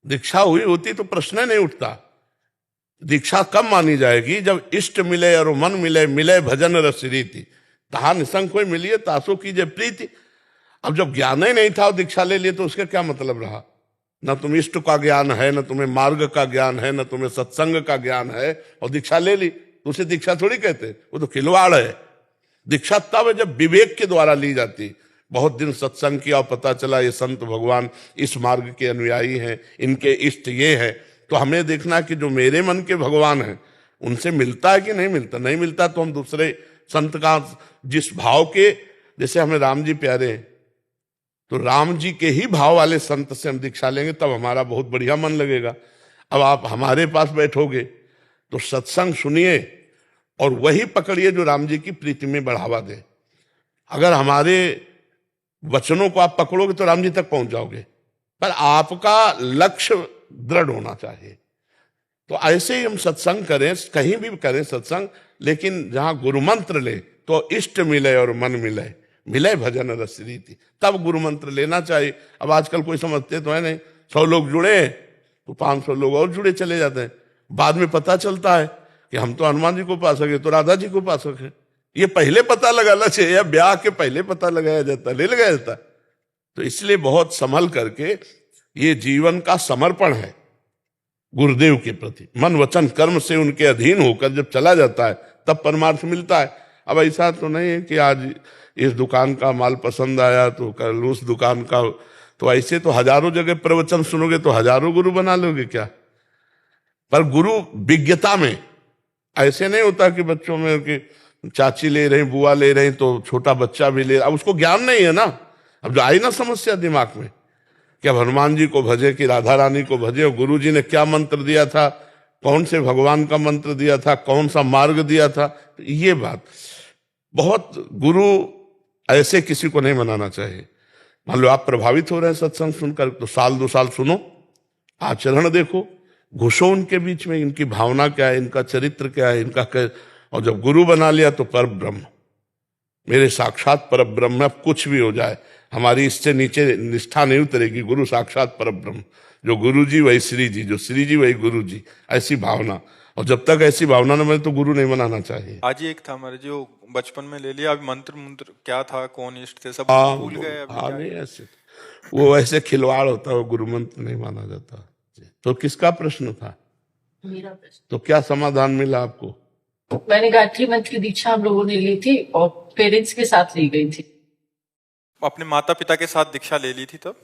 दीक्षा हुई होती तो प्रश्न नहीं उठता। दीक्षा कब मानी जाएगी? जब इष्ट मिले और मन मिले, मिले भजन रस रीति, तहा निसंग कोई मिलिए तासो कीजिए प्रीति। अब जब ज्ञान ही नहीं था और दीक्षा ले लिए तो उसका क्या मतलब रहा? न तुम इष्ट का ज्ञान है, न तुम्हें मार्ग का ज्ञान है, न तुम्हें सत्संग का ज्ञान है, और दीक्षा ले ली तो उसे दीक्षा थोड़ी कहते, वो तो खिलवाड़ है। दीक्षा तब है जब विवेक के द्वारा ली जाती। बहुत दिन सत्संग किया और पता चला ये संत भगवान इस मार्ग के अनुयायी हैं, इनके इष्ट ये है, तो हमें देखना कि जो मेरे मन के भगवान हैं उनसे मिलता है कि नहीं मिलता। नहीं मिलता तो हम दूसरे संत का, जिस भाव के, जैसे हमें राम जी प्यारे हैं तो राम जी के ही भाव वाले संत से हम दीक्षा लेंगे, तब हमारा बहुत बढ़िया मन लगेगा। अब आप हमारे पास बैठोगे तो सत्संग सुनिए और वही पकड़िए जो राम जी की प्रीति में बढ़ावा दे। अगर हमारे वचनों को आप पकड़ोगे तो राम जी तक पहुंच जाओगे, पर आपका लक्ष्य दृढ़ होना चाहिए। तो ऐसे ही हम सत्संग करें, कहीं भी करें सत्संग, लेकिन जहां गुरु मंत्र ले तो इष्ट मिले और मन मिले, मिले भजन रस रीति, तब गुरु मंत्र लेना चाहिए। अब आजकल कोई समझते तो है नहीं, 100 लोग जुड़े तो 500 लोग और जुड़े चले जाते हैं। बाद में पता चलता है कि हम तो हनुमान जी को पा सके, तो राधा जी को पा सके। ये पहले पता लगाना चाहिए, ब्याह के पहले पता लगाया जाता, ले लगाया जाता। तो इसलिए बहुत संभल करके, ये जीवन का समर्पण है गुरुदेव के प्रति। मन वचन कर्म से उनके अधीन होकर जब चला जाता है तब परमार्थ मिलता है। अब ऐसा तो नहीं है कि आज इस दुकान का माल पसंद आया तो कल उस दुकान का, तो ऐसे तो हजारों जगह प्रवचन सुनोगे तो हजारों गुरु बना लोगे क्या? पर गुरु विज्ञता में, ऐसे नहीं होता कि बच्चों में कि चाची ले रही, बुआ ले रही, तो छोटा बच्चा भी ले रहा। अब उसको ज्ञान नहीं है ना। अब जो आई ना समस्या दिमाग में कि अब हनुमान जी को भजे कि राधा रानी को भजे, और गुरु जी ने क्या मंत्र दिया था, कौन से भगवान का मंत्र दिया था, कौन सा मार्ग दिया था, तो ये बात बहुत गुरु ऐसे किसी को नहीं मनाना चाहिए। मान लो आप प्रभावित हो रहे हैं सत्संग सुनकर, तो साल 2 साल सुनो, आचरण देखो, घुसो उनके बीच में, इनकी भावना क्या है, इनका चरित्र क्या है, इनका क्या। और जब गुरु बना लिया तो पर ब्रह्म, मेरे साक्षात पर ब्रह्म, अब कुछ भी हो जाए हमारी इससे नीचे निष्ठा नहीं उतरेगी। गुरु साक्षात पर ब्रह्म, जो गुरु जी वही श्री जी, जो श्री जी वही गुरु जी, ऐसी भावना। और जब तक ऐसी भावना न बने तो गुरु नहीं बनाना चाहिए। आज ही एक था हमारे जो बचपन में ले लिया, अभी मंत्र मंत्र क्या था, कौन इष्ट थे, सब भूल गए अभी। हाँ नहीं, ऐसे वो ऐसे खिलवाड़ होता है, वो गुरु मंत्र नहीं माना जाता। तो किसका प्रश्न था? मेरा प्रश्न। तो क्या समाधान मिला आपको? मैंने गायत्री मंत्र की दीक्षा हम लोगों ने ली थी और पेरेंट्स के साथ ली गई थी। अपने माता पिता के साथ दीक्षा ले ली थी तब।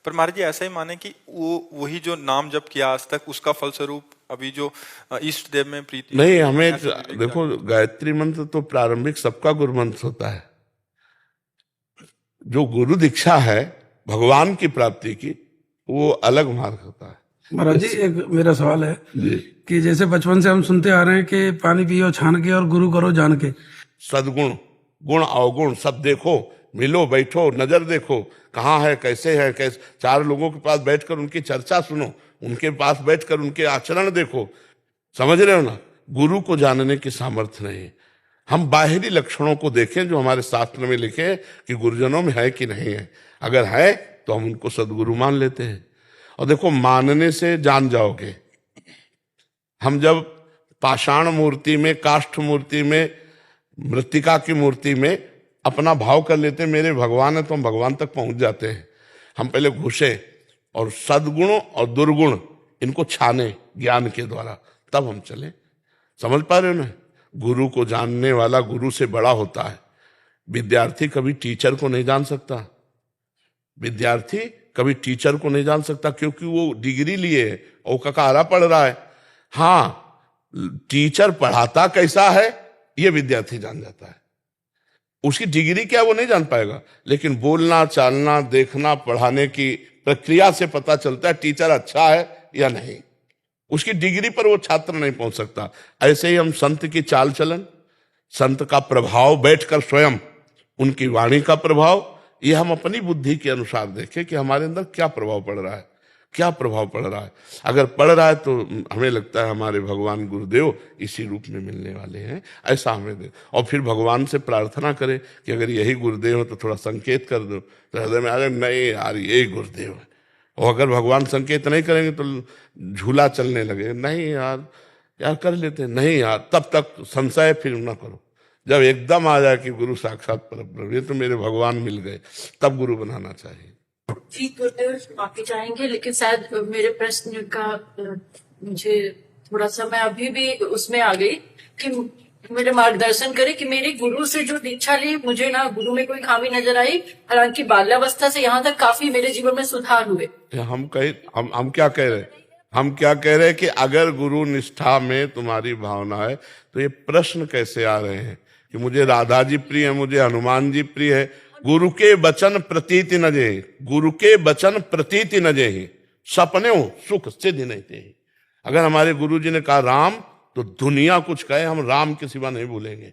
पर महाराज जी ऐसा ही माने कि वो वही जो नाम जप किया आज तक, उसका फलस्वरूप अभी जो इष्ट देव में प्रीति नहीं, हमें देखो, गायत्री मंत्र तो प्रारंभिक सबका गुरु मंत्र होता है। जो गुरु दीक्षा है भगवान की प्राप्ति की, वो अलग मार्ग होता है। महाराज जी एक मेरा सवाल है कि जैसे बचपन से हम सुनते आ रहे हैं कि पानी पियो छान के और गुरु करो जान के। सदगुण, गुण अवगुण सब देखो, मिलो बैठो, नजर देखो, कहाँ है, कैसे है, कैसे। 4 लोगों के पास बैठकर उनकी चर्चा सुनो, उनके पास बैठकर उनके आचरण देखो। समझ रहे हो ना? गुरु को जानने की सामर्थ्य नहीं है। हम बाहरी लक्षणों को देखें जो हमारे शास्त्र में लिखे कि गुरुजनों में है कि नहीं है। अगर है तो हम उनको सदगुरु मान लेते हैं। और देखो, मानने से जान जाओगे। हम जब पाषाण मूर्ति में, काष्ठ मूर्ति में, मृत्तिका की मूर्ति में अपना भाव कर लेते हैं मेरे भगवान है, तो हम भगवान तक पहुंच जाते हैं। हम पहले घुसे और सद्गुण और दुर्गुण इनको छाने ज्ञान के द्वारा, तब हम चले। समझ पा रहे हो ना? गुरु को जानने वाला गुरु से बड़ा होता है। विद्यार्थी कभी टीचर को नहीं जान सकता। विद्यार्थी कभी टीचर को नहीं जान सकता, क्योंकि वो डिग्री लिए और ककारा पढ़ रहा है। हाँ, टीचर पढ़ाता कैसा है ये विद्यार्थी जान जाता है। उसकी डिग्री क्या वो नहीं जान पाएगा, लेकिन बोलना, चालना, देखना, पढ़ाने की प्रक्रिया से पता चलता है टीचर अच्छा है या नहीं। उसकी डिग्री पर वो छात्र नहीं पहुंच सकता। ऐसे ही हम संत की चाल चलन, संत का प्रभाव बैठकर स्वयं, उनकी वाणी का प्रभाव, ये हम अपनी बुद्धि के अनुसार देखें कि हमारे अंदर क्या प्रभाव पड़ रहा है, क्या प्रभाव पड़ रहा है। अगर पड़ रहा है तो हमें लगता है हमारे भगवान गुरुदेव इसी रूप में मिलने वाले हैं, ऐसा हमें दे। और फिर भगवान से प्रार्थना करें कि अगर यही गुरुदेव है तो थोड़ा संकेत कर दो। तो हृदय में आ जाए, नहीं यार यही गुरुदेव है। और अगर भगवान संकेत नहीं करेंगे तो झूला चलने लगे, नहीं यार कर लेते हैं, नहीं यार, तब तक संशय फिर ना करो। जब एकदम आ जाए कि गुरु साक्षात परब्रह्म, ये तो मेरे भगवान मिल गए, तब गुरु बनाना चाहिए। जी गुरुदेव, माफी चाहेंगे, लेकिन शायद मेरे प्रश्न का मुझे थोड़ा सा, मैं अभी भी उसमें आ गई कि मेरे मार्गदर्शन करे कि मेरे गुरु से जो दीक्षा ली, मुझे ना गुरु में कोई खामी नजर आई। हालांकि बाल्यावस्था से यहाँ तक काफी मेरे जीवन में सुधार हुए। हम क्या कह रहे हैं? हम क्या कह रहे हैं कि अगर गुरु निष्ठा में तुम्हारी भावना है तो ये प्रश्न कैसे आ रहे हैं कि मुझे राधा जी प्रिय है, मुझे हनुमान जी प्रिय है। गुरु के वचन प्रतीति न जे, गुरु के वचन प्रतीति न जे, सपने हो सुख सिद्धि नहीं थे। अगर हमारे गुरु जी ने कहा राम, तो दुनिया कुछ कहे, हम राम के सिवा नहीं भूलेंगे।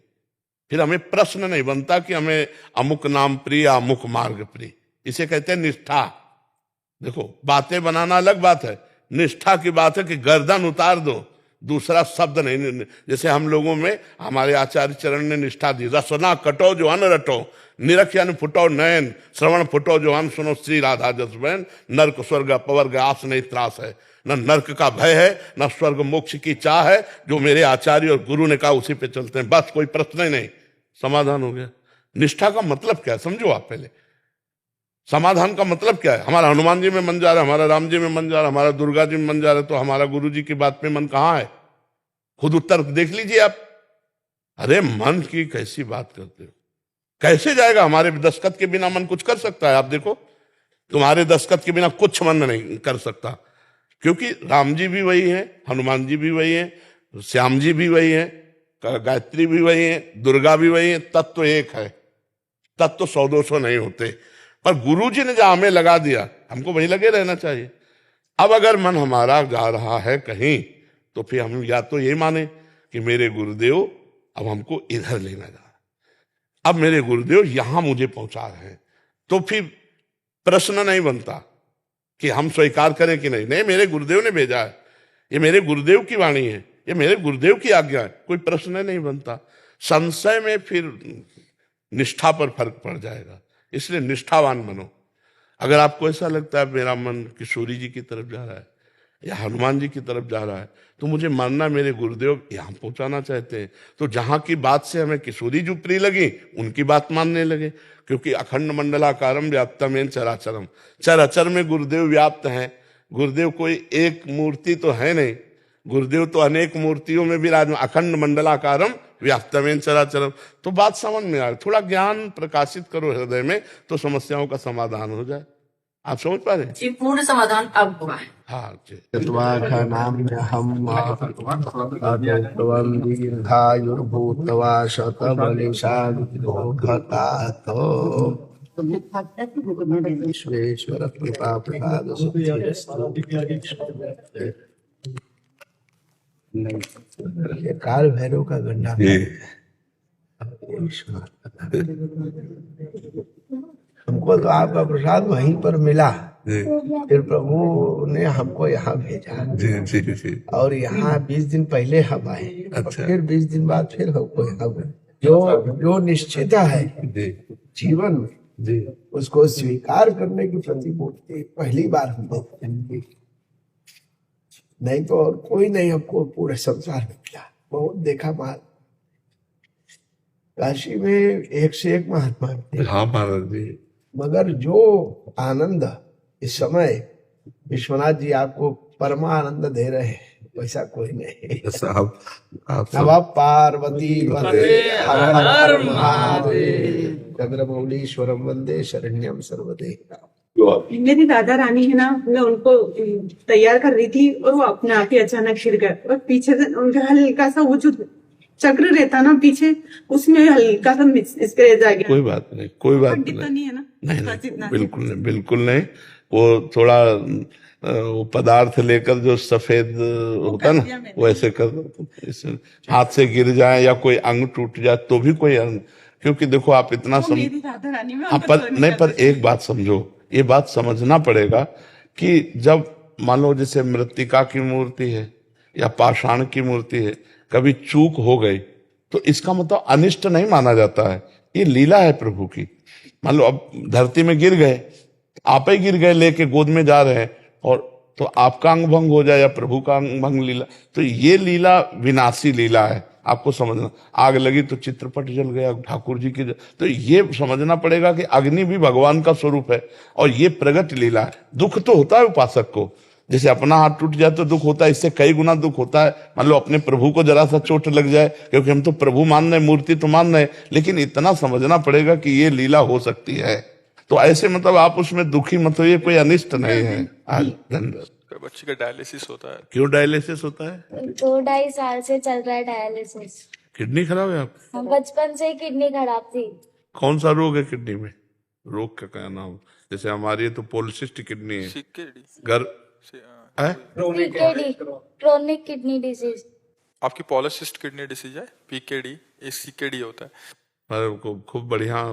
फिर हमें प्रश्न नहीं बनता कि हमें अमुक नाम प्रिय, अमुक मार्ग प्रिय। इसे कहते हैं निष्ठा। देखो, बातें बनाना अलग बात है, निष्ठा की बात है कि गर्दन उतार दो, दूसरा शब्द नहीं। जैसे हम लोगों में हमारे आचार्य चरण ने निष्ठा दी, रसना कटो जो अन रटो, निरख यानी फुटो नयन, श्रवण फुटो जो अन सुनो, श्री राधा जस बहन, नर्क स्वर्ग अपवर्ग आस नहीं त्रास है। न नर्क का भय है, न स्वर्ग मोक्ष की चाह है। जो मेरे आचार्य और गुरु ने कहा उसी पे चलते हैं, बस कोई प्रश्न ही नहीं, समाधान हो गया। निष्ठा का मतलब क्या है समझो आप पहले। समाधान का मतलब क्या है? हमारा हनुमान जी में मन जा रहा है, हमारा राम जी में मन जा रहा है, हमारा दुर्गा जी में मन जा रहा है, तो हमारा गुरु जी की बात में मन कहाँ है? खुद उत्तर देख लीजिए आप। अरे मन की कैसी बात करते हो, कैसे जाएगा? हमारे दस्तखत के बिना मन कुछ कर सकता है? आप देखो, तुम्हारे दस्तखत के बिना कुछ मन नहीं कर सकता, क्योंकि राम जी भी वही है, हनुमान जी भी वही है, श्याम जी भी वही है, गायत्री भी वही है, दुर्गा भी वही है, तत्व एक है। तत्व 100-200 नहीं होते, पर गुरु जी ने जहां हमें लगा दिया हमको वहीं लगे रहना चाहिए। अब अगर मन हमारा जा रहा है कहीं, तो फिर हम या तो ये माने कि मेरे गुरुदेव अब हमको इधर लेना जा, अब मेरे गुरुदेव यहां मुझे पहुंचा रहे हैं, तो फिर प्रश्न नहीं बनता कि हम स्वीकार करें कि नहीं। नहीं, मेरे गुरुदेव ने भेजा है, ये मेरे गुरुदेव की वाणी है, ये मेरे गुरुदेव की आज्ञा है, कोई प्रश्न नहीं बनता। संशय में फिर निष्ठा पर फर्क पड़ जाएगा। इसलिए निष्ठावान बनो। अगर आपको ऐसा लगता है मेरा मन किशोरी जी की तरफ जा रहा है या हनुमान जी की तरफ जा रहा है, तो मुझे मानना मेरे गुरुदेव यहाँ पहुंचाना चाहते हैं, तो जहां की बात से हमें किशोरी जी प्रिय लगी उनकी बात मानने लगे। क्योंकि अखंड मंडलाकारम व्याप्तमेन चराचरम, चराचर में गुरुदेव व्याप्त हैं। गुरुदेव कोई एक मूर्ति तो है नहीं, गुरुदेव तो अनेक मूर्तियों में विराजमान। अखंड मंडलाकारम व्याप्तमेन चराचरम, तो बात समझ में आ रही। थोड़ा ज्ञान प्रकाशित करो हृदय में, तो समस्याओं का समाधान हो जाए। आप समझ पा रहे हैं? जी, पूर्ण समाधान अब हुआ है। हाँ जी। दीर्घायुर्भूतवा विश्वेश्वर कृपा प्रसाद काल भैरव का गंडा हमको तो आपका प्रसाद वहीं पर मिला, फिर प्रभु ने हमको यहाँ भेजा और यहाँ 20 दिन पहले हम आए। अच्छा। फिर 20 दिन बाद फिर हमको यहाँ जो निश्चित है जीवन में उसको स्वीकार करने की प्रतिपूर्ति पहली बार हम देखते हैं। नहीं तो और कोई नहीं हमको पूरे संसार में मिला। बहुत देखा महाराज, काशी में एक से एक महात्मा मिले। हाँ महाराज जी, मगर जो आनंद इस समय विश्वनाथ जी आपको परमानंद दे रहे हैं वैसा कोई नहीं। साहब नमः पार्वती पते हर हर महादेव। चंद्रमौलीश्वरम वंदे शरण्यम सर्वदेव। मेरी दादा रानी है ना, मैं उनको तैयार कर रही थी और वो अपने आप ही अचानक गिर गए और पीछे से उनका हल्का सा वो जो चक्र रहता ना पीछे, उसमें हल्का सा स्क्रैच आ गया। कोई बात नहीं, कोई बात नहीं। तो नहीं है ना? नहीं, बिल्कुल नहीं, बिल्कुल नहीं। वो थोड़ा वो पदार्थ लेकर जो सफेद होता है ना, वो ऐसे कर दो, हाथ से गिर जाए या कोई अंग टूट जाए तो भी कोई अंग, क्योंकि देखो आप इतना पर एक बात समझो, ये बात समझना पड़ेगा कि जब मान लो जैसे मृत्तिका की मूर्ति है या पाषाण की मूर्ति है, कभी चूक हो गई तो इसका मतलब अनिष्ट नहीं माना जाता है, ये लीला है प्रभु की। मान लो अब धरती में गिर गए, आप ही गिर गए लेके गोद में जा रहे हैं, और तो आपका अंग भंग हो जाए या प्रभु का अंग भंग लीला, तो ये लीला विनाशी लीला है, आपको समझना। आग लगी तो चित्रपट जल गया ठाकुर जी की, तो ये समझना पड़ेगा कि अग्नि भी भगवान का स्वरूप है और ये प्रगट लीला है। दुख तो होता है उपासक को, जैसे अपना हाथ टूट जाए तो दुख होता है, इससे कई गुना दुख होता है। मान लो अपने प्रभु को जरा सा चोट लग जाए, क्योंकि हम तो प्रभु मान रहे, मूर्ति तो मान रहे, लेकिन इतना समझना पड़ेगा कि ये लीला हो सकती है। तो ऐसे मतलब आप उसमें दुखी मत होइए, कोई अनिष्ट नहीं है। धन्यवाद। बच्चे का डायलिसिस होता है। क्यों डायलिसिस होता है? 2-2.5 साल से चल रहा है डायलिसिस। किडनी खराब है आप? हाँ, बचपन से ही किडनी खराब थी। कौन सा रोग है किडनी में? रोग का क्या नाम? जैसे हमारी तो पॉलिसिस्ट किडनी है, क्रोनिक किडनी डिजीज। आपकी पॉलिसिस्ट किडनी डिसीज है, पीकेडी, सीकेडी होता है। मेरे को खूब बढ़िया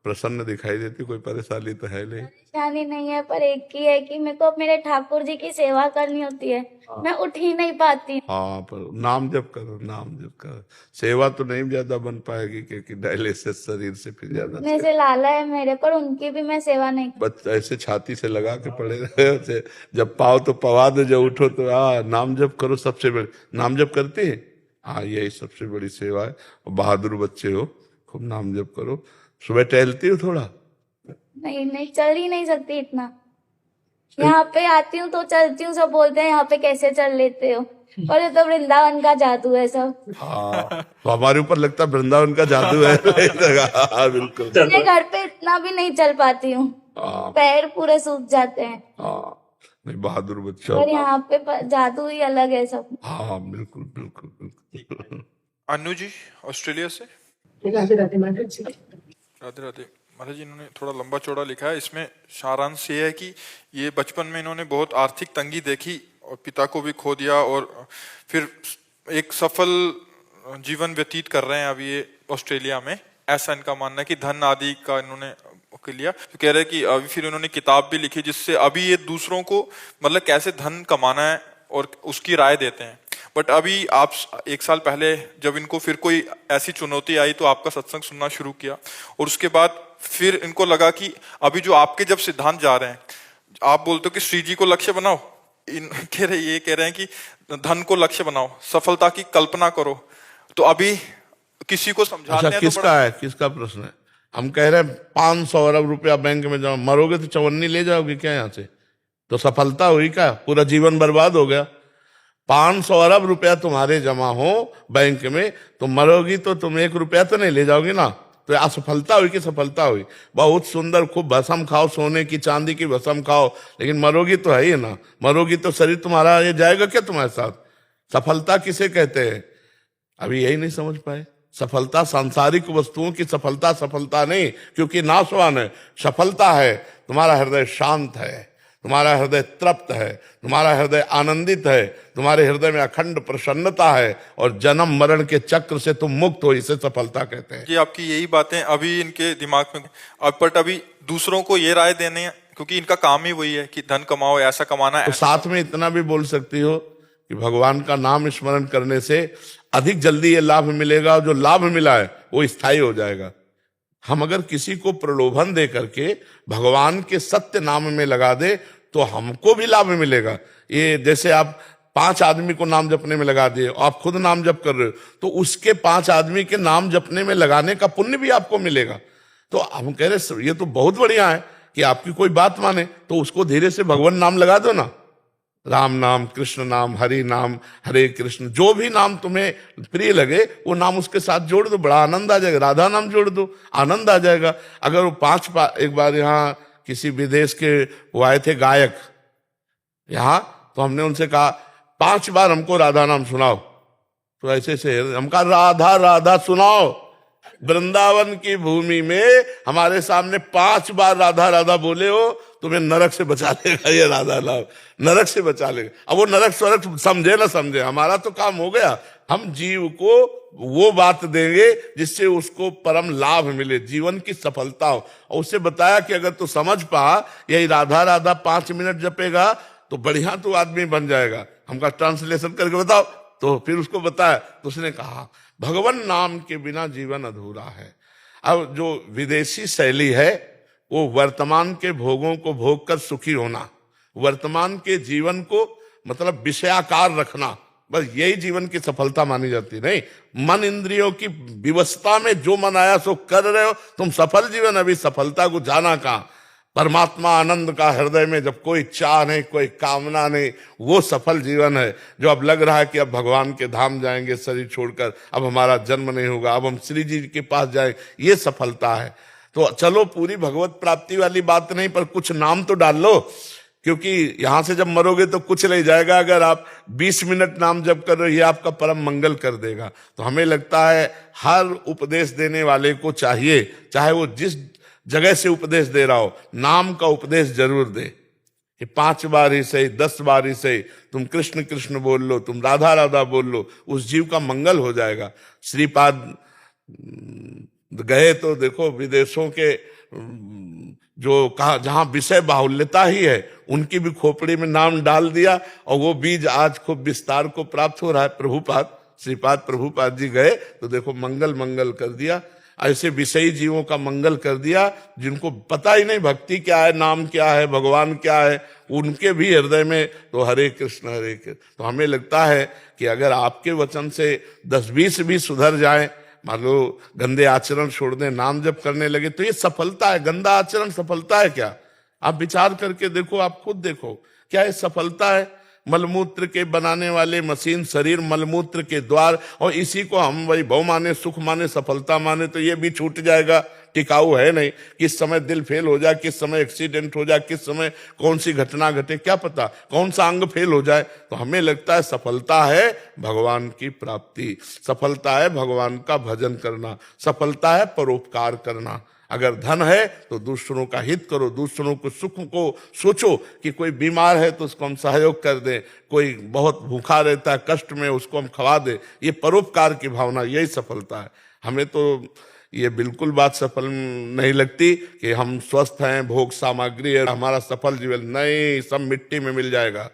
प्रसन्न दिखाई देती, कोई परेशानी तो है नहीं। परेशानी नहीं है, पर एक ही है कि मेरे को मेरे ठाकुर जी की सेवा करनी होती है, मैं उठ ही नहीं पाती। हाँ, पर नाम जप करो, नाम जप करो। सेवा तो नहीं ज्यादा बन पाएगी क्योंकि डायलिसिस शरीर से फिर ज्यादा। जैसे लाला है मेरे पर, उनकी भी मैं सेवा नहीं। बस ऐसे छाती से लगा के पड़े रहे, जब पाओ तो पवा दो, जब उठो तो नाम जप करो। सबसे बड़ी नाम जप करती है, हाँ यही सबसे बड़ी सेवा है। बहादुर बच्चे हो, खूब नाम जप करो। सुबह टहलती हो थोड़ा? नहीं, चल ही नहीं सकती इतना। यहाँ पे आती हूँ तो चलती हूँ, सब बोलते हैं यहाँ पे कैसे चल लेते हो, और ये तो वृंदावन का जादू है सब। हाँ, तो हमारे ऊपर लगता है वृंदावन का जादू है। हाँ, बिल्कुल। मैं घर पे इतना भी नहीं चल पाती हूँ, पैर पूरे सूख जाते हैं। हाँ, नहीं, बहादुर बच्चा। और यहाँ पे जादू ही अलग है सब। हाँ, बिल्कुल बिल्कुल बिल्कुल। अनु जी ऑस्ट्रेलिया से। राधे राधे महाराज जी। राधे राधे महाराज जी। इन्होंने थोड़ा लंबा चौड़ा लिखा है, इसमें सारांश ये है कि ये बचपन में इन्होंने बहुत आर्थिक तंगी देखी और पिता को भी खो दिया, और फिर एक सफल जीवन व्यतीत कर रहे हैं अभी ये ऑस्ट्रेलिया में, ऐसा इनका मानना है कि धन आदि का इन्होंने लिया। तो कह रहे हैं कि अभी फिर इन्होंने किताब भी लिखी जिससे अभी ये दूसरों को मतलब कैसे धन कमाना है और उसकी राय देते हैं। बट अभी आप 1 साल पहले जब इनको फिर कोई ऐसी चुनौती आई तो आपका सत्संग सुनना शुरू किया, और उसके बाद फिर इनको लगा कि अभी जो आपके जब सिद्धांत जा रहे हैं, आप बोलते हो कि श्री जी को लक्ष्य बनाओ, कह रहे हैं कि धन को लक्ष्य बनाओ, सफलता की कल्पना करो। तो अभी किसी को समझाते हैं किसका है, किसका प्रश्न है? हम कह रहे हैं 500 अरब रुपया बैंक में जमा, मरोगे तो चवन्नी ले जाओगे क्या यहाँ से? तो सफलता हुई क्या? पूरा जीवन बर्बाद हो गया। 500 अरब रुपया तुम्हारे जमा हो बैंक में, तो मरोगी तो तुम 1 रुपया तो नहीं ले जाओगे ना। तो असफलता हुई कि सफलता हुई? बहुत सुंदर, खूब भस्म खाओ, सोने की चांदी की भस्म खाओ, लेकिन मरोगी तो है ही ना। मरोगी तो शरीर तुम्हारा ये जाएगा क्या तुम्हारे साथ? सफलता किसे कहते हैं? अभी यही नहीं समझ पाए। सफलता सांसारिक वस्तुओं की सफलता सफलता नहीं, क्योंकि नाशवान है। सफलता है तुम्हारा हृदय शांत है, तुम्हारा हृदय तृप्त है, तुम्हारा हृदय आनंदित है, तुम्हारे हृदय में अखंड प्रसन्नता है, और जन्म मरण के चक्र से तुम मुक्त हो, इसे सफलता कहते हैं। कि आपकी यही बातें अभी इनके दिमाग में, बट अभी दूसरों को ये राय देने, क्योंकि इनका काम ही वही है कि धन कमाओ, ऐसा कमाना है। तो साथ में इतना भी बोल सकती हो कि भगवान का नाम स्मरण करने से अधिक जल्दी ये लाभ मिलेगा, और जो लाभ मिला है वो स्थायी हो जाएगा। हम अगर किसी को प्रलोभन दे करके भगवान के सत्य नाम में लगा दे तो हमको भी लाभ मिलेगा। ये जैसे आप 5 आदमी को नाम जपने में लगा दिए, आप खुद नाम जप कर रहे हो, तो उसके 5 आदमी के नाम जपने में लगाने का पुण्य भी आपको मिलेगा। तो हम कह रहे ये तो बहुत बढ़िया है कि आपकी कोई बात माने, तो उसको धीरे से भगवान नाम लगा दो ना। राम नाम, कृष्ण नाम, हरि नाम, हरे कृष्ण, जो भी नाम तुम्हें प्रिय लगे वो नाम उसके साथ जोड़ दो, बड़ा आनंद आ जाएगा। राधा नाम जोड़ दो, आनंद आ जाएगा। अगर वो 5 बार, एक बार यहाँ किसी विदेश के वो आए थे गायक यहाँ, तो हमने उनसे कहा 5 बार हमको राधा नाम सुनाओ। तो ऐसे से हम कहा राधा राधा सुनाओ। वृंदावन की भूमि में हमारे सामने 5 बार राधा राधा बोले हो, तुम्हें नरक से बचा लेगा ये राधा नाम, नरक से बचा लेगा। अब वो नरक स्वर्ग समझे ना समझे, हमारा तो काम हो गया। हम जीव को वो बात देंगे जिससे उसको परम लाभ मिले, जीवन की सफलता हो। और उससे बताया कि अगर तू समझ पा यही राधा राधा 5 मिनट जपेगा तो बढ़िया तू आदमी बन जाएगा। हमका ट्रांसलेशन करके बताओ, तो फिर उसको बताया, तो उसने कहा भगवान नाम के बिना जीवन अधूरा है। अब जो विदेशी शैली है वो वर्तमान के भोगों को भोग कर सुखी होना, वर्तमान के जीवन को मतलब विषयाकार रखना, बस यही जीवन की सफलता मानी जाती। नहीं, मन इंद्रियों की विवशता में जो मन आया सो कर रहे हो, तुम सफल जीवन। अभी सफलता को जाना कहाँ? परमात्मा आनंद का हृदय में जब कोई चाह नहीं, कोई कामना नहीं, वो सफल जीवन है। जो अब लग रहा है कि अब भगवान के धाम जाएंगे शरीर छोड़कर, अब हमारा जन्म नहीं होगा, अब हम श्री जी के पास जाए, ये सफलता है। तो चलो पूरी भगवत प्राप्ति वाली बात नहीं, पर कुछ नाम तो डाल लो, क्योंकि यहां से जब मरोगे तो कुछ नहीं जाएगा। अगर आप 20 मिनट नाम जप कर रहे हो, ये आपका परम मंगल कर देगा। तो हमें लगता है हर उपदेश देने वाले को चाहिए, चाहे वो जिस जगह से उपदेश दे रहा हो, नाम का उपदेश जरूर दे। कि 5 बार ही सही, 10 बार ही सही, तुम कृष्ण कृष्ण बोल लो, तुम राधा राधा बोल लो, उस जीव का मंगल हो जाएगा। श्रीपाद गए तो देखो विदेशों के जो कहा जहां विषय बाहुल्यता ही है, उनकी भी खोपड़ी में नाम डाल दिया, और वो बीज आज खूब विस्तार को प्राप्त हो रहा है। प्रभुपाद, श्रीपाद प्रभुपाद जी गए तो देखो मंगल मंगल कर दिया। ऐसे विषयी जीवों का मंगल कर दिया जिनको पता ही नहीं भक्ति क्या है, नाम क्या है, भगवान क्या है, उनके भी हृदय में तो हरे कृष्ण हरे कृष्ण। तो हमें लगता है कि अगर आपके वचन से 10-20 भी सुधर जाएं, मान लो गंदे आचरण छोड़ दें, नाम जप करने लगे, तो ये सफलता है। गंदा आचरण सफलता है क्या? आप विचार करके देखो, आप खुद देखो, क्या ये सफलता है? मलमूत्र के बनाने वाले मशीन शरीर मलमूत्र के द्वार, और इसी को हम वही भव माने, सुख माने, सफलता माने, तो ये भी छूट जाएगा, टिकाऊ है नहीं, किस समय दिल फेल हो जाए, किस समय एक्सीडेंट हो जाए, किस समय कौन सी घटना घटे, क्या पता कौन सा अंग फेल हो जाए। तो हमें लगता है सफलता है भगवान की प्राप्ति, सफलता है भगवान का भजन करना, सफलता है परोपकार करना। अगर धन है तो दूसरों का हित करो, दूसरों को सुख को सोचो कि कोई बीमार है तो उसको हम सहयोग कर दें, कोई बहुत भूखा रहता है कष्ट में उसको हम खवा दें। ये परोपकार की भावना, यही सफलता है। हमें तो ये बिल्कुल बात सफल नहीं लगती कि हम स्वस्थ हैं, भोग सामग्री है, हमारा सफल जीवन नहीं, सब मिट्टी में मिल जाएगा,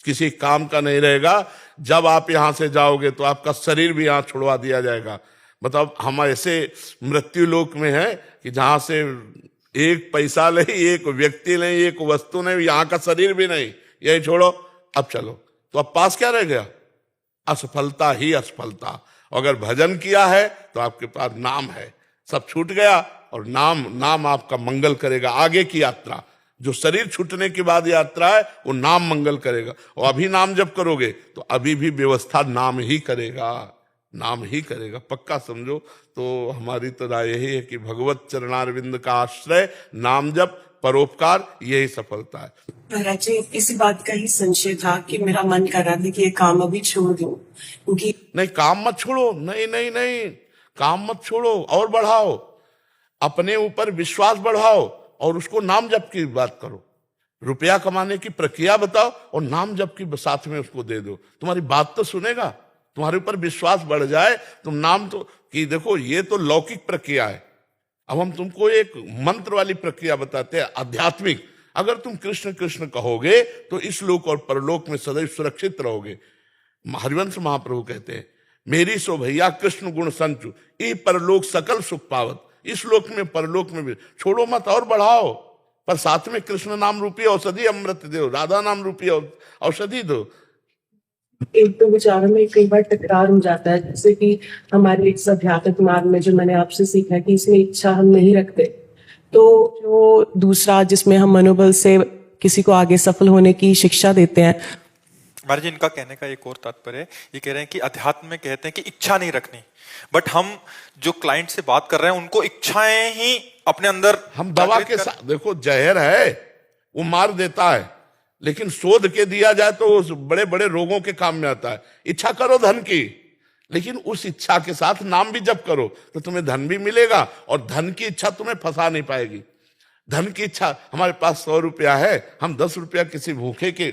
किसी काम का नहीं रहेगा। जब आप यहां से जाओगे तो आपका शरीर भी यहां छुड़वा दिया जाएगा। मतलब हम ऐसे मृत्यु लोक में है कि जहां से एक पैसा नहीं, एक व्यक्ति नहीं, एक वस्तु नहीं, यहाँ का शरीर भी नहीं, यही छोड़ो अब चलो। तो अब पास क्या रह गया? असफलता ही असफलता। अगर भजन किया है तो आपके पास नाम है, सब छूट गया और नाम आपका मंगल करेगा। आगे की यात्रा जो शरीर छूटने के बाद यात्रा है वो नाम मंगल करेगा। और अभी नाम जब करोगे तो अभी भी व्यवस्था नाम ही करेगा, नाम ही करेगा, पक्का समझो। तो हमारी तो राय यही है कि भगवत चरणारविंद का आश्रय, नाम जप, परोपकार, यही सफलता है। महाराज जी, इसी बात का ही संशय था कि मेरा मन कर रहा था कि ये काम अभी छोड़ दूं, क्योंकि नहीं, काम मत छोड़ो, नहीं नहीं नहीं, काम मत छोड़ो और बढ़ाओ, अपने ऊपर विश्वास बढ़ाओ और उसको नाम जप की बात करो। रुपया कमाने की प्रक्रिया बताओ और नाम जप की साथ में उसको दे दो, तुम्हारी बात तो सुनेगा, तुम्हारे ऊपर विश्वास बढ़ जाए। तुम नाम तो कि देखो ये तो लौकिक प्रक्रिया है, अब हम तुमको एक मंत्र वाली प्रक्रिया बताते हैं, आध्यात्मिक। अगर तुम कृष्ण कृष्ण कहोगे तो इस लोक और परलोक में सदैव सुरक्षित रहोगे। हरिवंश महाप्रभु कहते हैं, मेरी सो भैया कृष्ण गुण संचु, ई परलोक सकल सुख पावत। इस लोक में परलोक में भी छोड़ो मत और बढ़ाओ, पर साथ में कृष्ण नाम रूपी औषधि अमृत दो, राधा नाम रूपी औषधि दो। एक तो विचारों में कई बार टकरार हो जाता है, जैसे कि हमारे इस अध्यात्मिक मार्ग में जो मैंने आपसे सीखा है कि इसमें इच्छा हम नहीं रखते, तो जो दूसरा जिसमें हम मनोबल से किसी को आगे सफल होने की शिक्षा देते हैं। महाराज जी, इनका कहने का एक और तात्पर्य है, ये कह रहे हैं कि अध्यात्म में कहते हैं कि इच्छा नहीं रखनी, बट हम जो क्लाइंट से बात कर रहे हैं उनको इच्छाएं ही अपने अंदर, हम दवा के साथ, देखो जहर है वो मार देता है, लेकिन शोध के दिया जाए तो बड़े बड़े रोगों के काम में आता है। इच्छा करो धन की, लेकिन उस इच्छा के साथ नाम भी जप करो तो तुम्हें धन भी मिलेगा, और धन की इच्छा तुम्हें फंसा नहीं पाएगी। धन की इच्छा, हमारे पास 100 रुपया है, हम 10 रुपया किसी भूखे के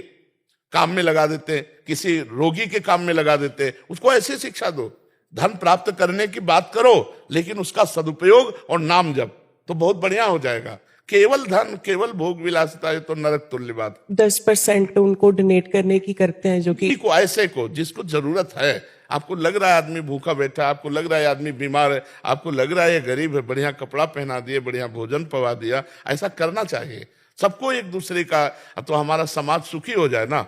काम में लगा देते, किसी रोगी के काम में लगा देते, उसको ऐसी शिक्षा दो। धन प्राप्त करने की बात करो, लेकिन उसका सदुपयोग और नाम जप तो बहुत बढ़िया हो जाएगा। केवल धन, केवल भोग विलासिता, ये तो नरक तुल्य बात। 10% उनको डोनेट करने की करते हैं, जो कि ऐसे को जिसको जरूरत है। आपको लग रहा है आदमी भूखा बैठा है, आपको लग रहा है आदमी बीमार है, आपको लग रहा है ये गरीब है, बढ़िया कपड़ा पहना दिए, बढ़िया भोजन पवा दिया, ऐसा करना चाहिए सबको। एक दूसरे का तो हमारा समाज सुखी हो जाए ना।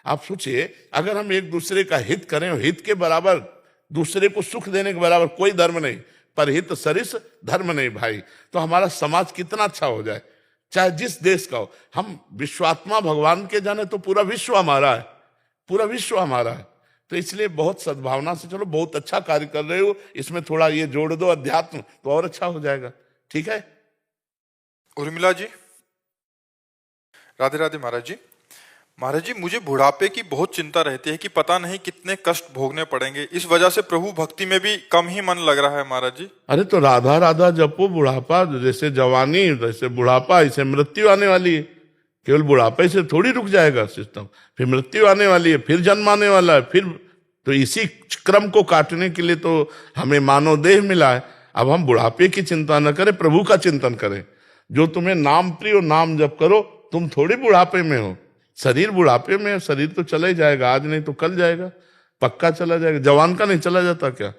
आप सोचिए, अगर हम एक दूसरे का हित करें, हित के बराबर, दूसरे को सुख देने के बराबर कोई धर्म नहीं, पर हित सरिस धर्म नहीं भाई, तो हमारा समाज कितना अच्छा हो जाए, चाहे जिस देश का हो। हम विश्वात्मा भगवान के जाने तो पूरा विश्व हमारा है, पूरा विश्व हमारा है। तो इसलिए बहुत सद्भावना से चलो, बहुत अच्छा कार्य कर रहे हो, इसमें थोड़ा ये जोड़ दो अध्यात्म तो और अच्छा हो जाएगा। ठीक है उर्मिला जी, राधे राधे। महाराज जी, महाराज जी, मुझे बुढ़ापे की बहुत चिंता रहती है कि पता नहीं कितने कष्ट भोगने पड़ेंगे, इस वजह से प्रभु भक्ति में भी कम ही मन लग रहा है महाराज जी। अरे तो राधा राधा जपो, बुढ़ापा जैसे जवानी जैसे बुढ़ापा, ऐसे मृत्यु आने वाली है। केवल बुढ़ापे से थोड़ी रुक जाएगा सिस्टम, फिर मृत्यु आने वाली है, फिर जन्म आने वाला है, फिर तो इसी क्रम को काटने के लिए तो हमें मानव देह मिला है। अब हम बुढ़ापे की चिंता न करें, प्रभु का चिंतन करें। जो तुम्हें नाम प्रिय हो, नाम जप करो। तुम थोड़ी बुढ़ापे में हो, शरीर बुढ़ापे में है, शरीर तो चला ही जाएगा, आज नहीं तो कल जाएगा, पक्का चला जाएगा। जवान का नहीं चला जाता क्या?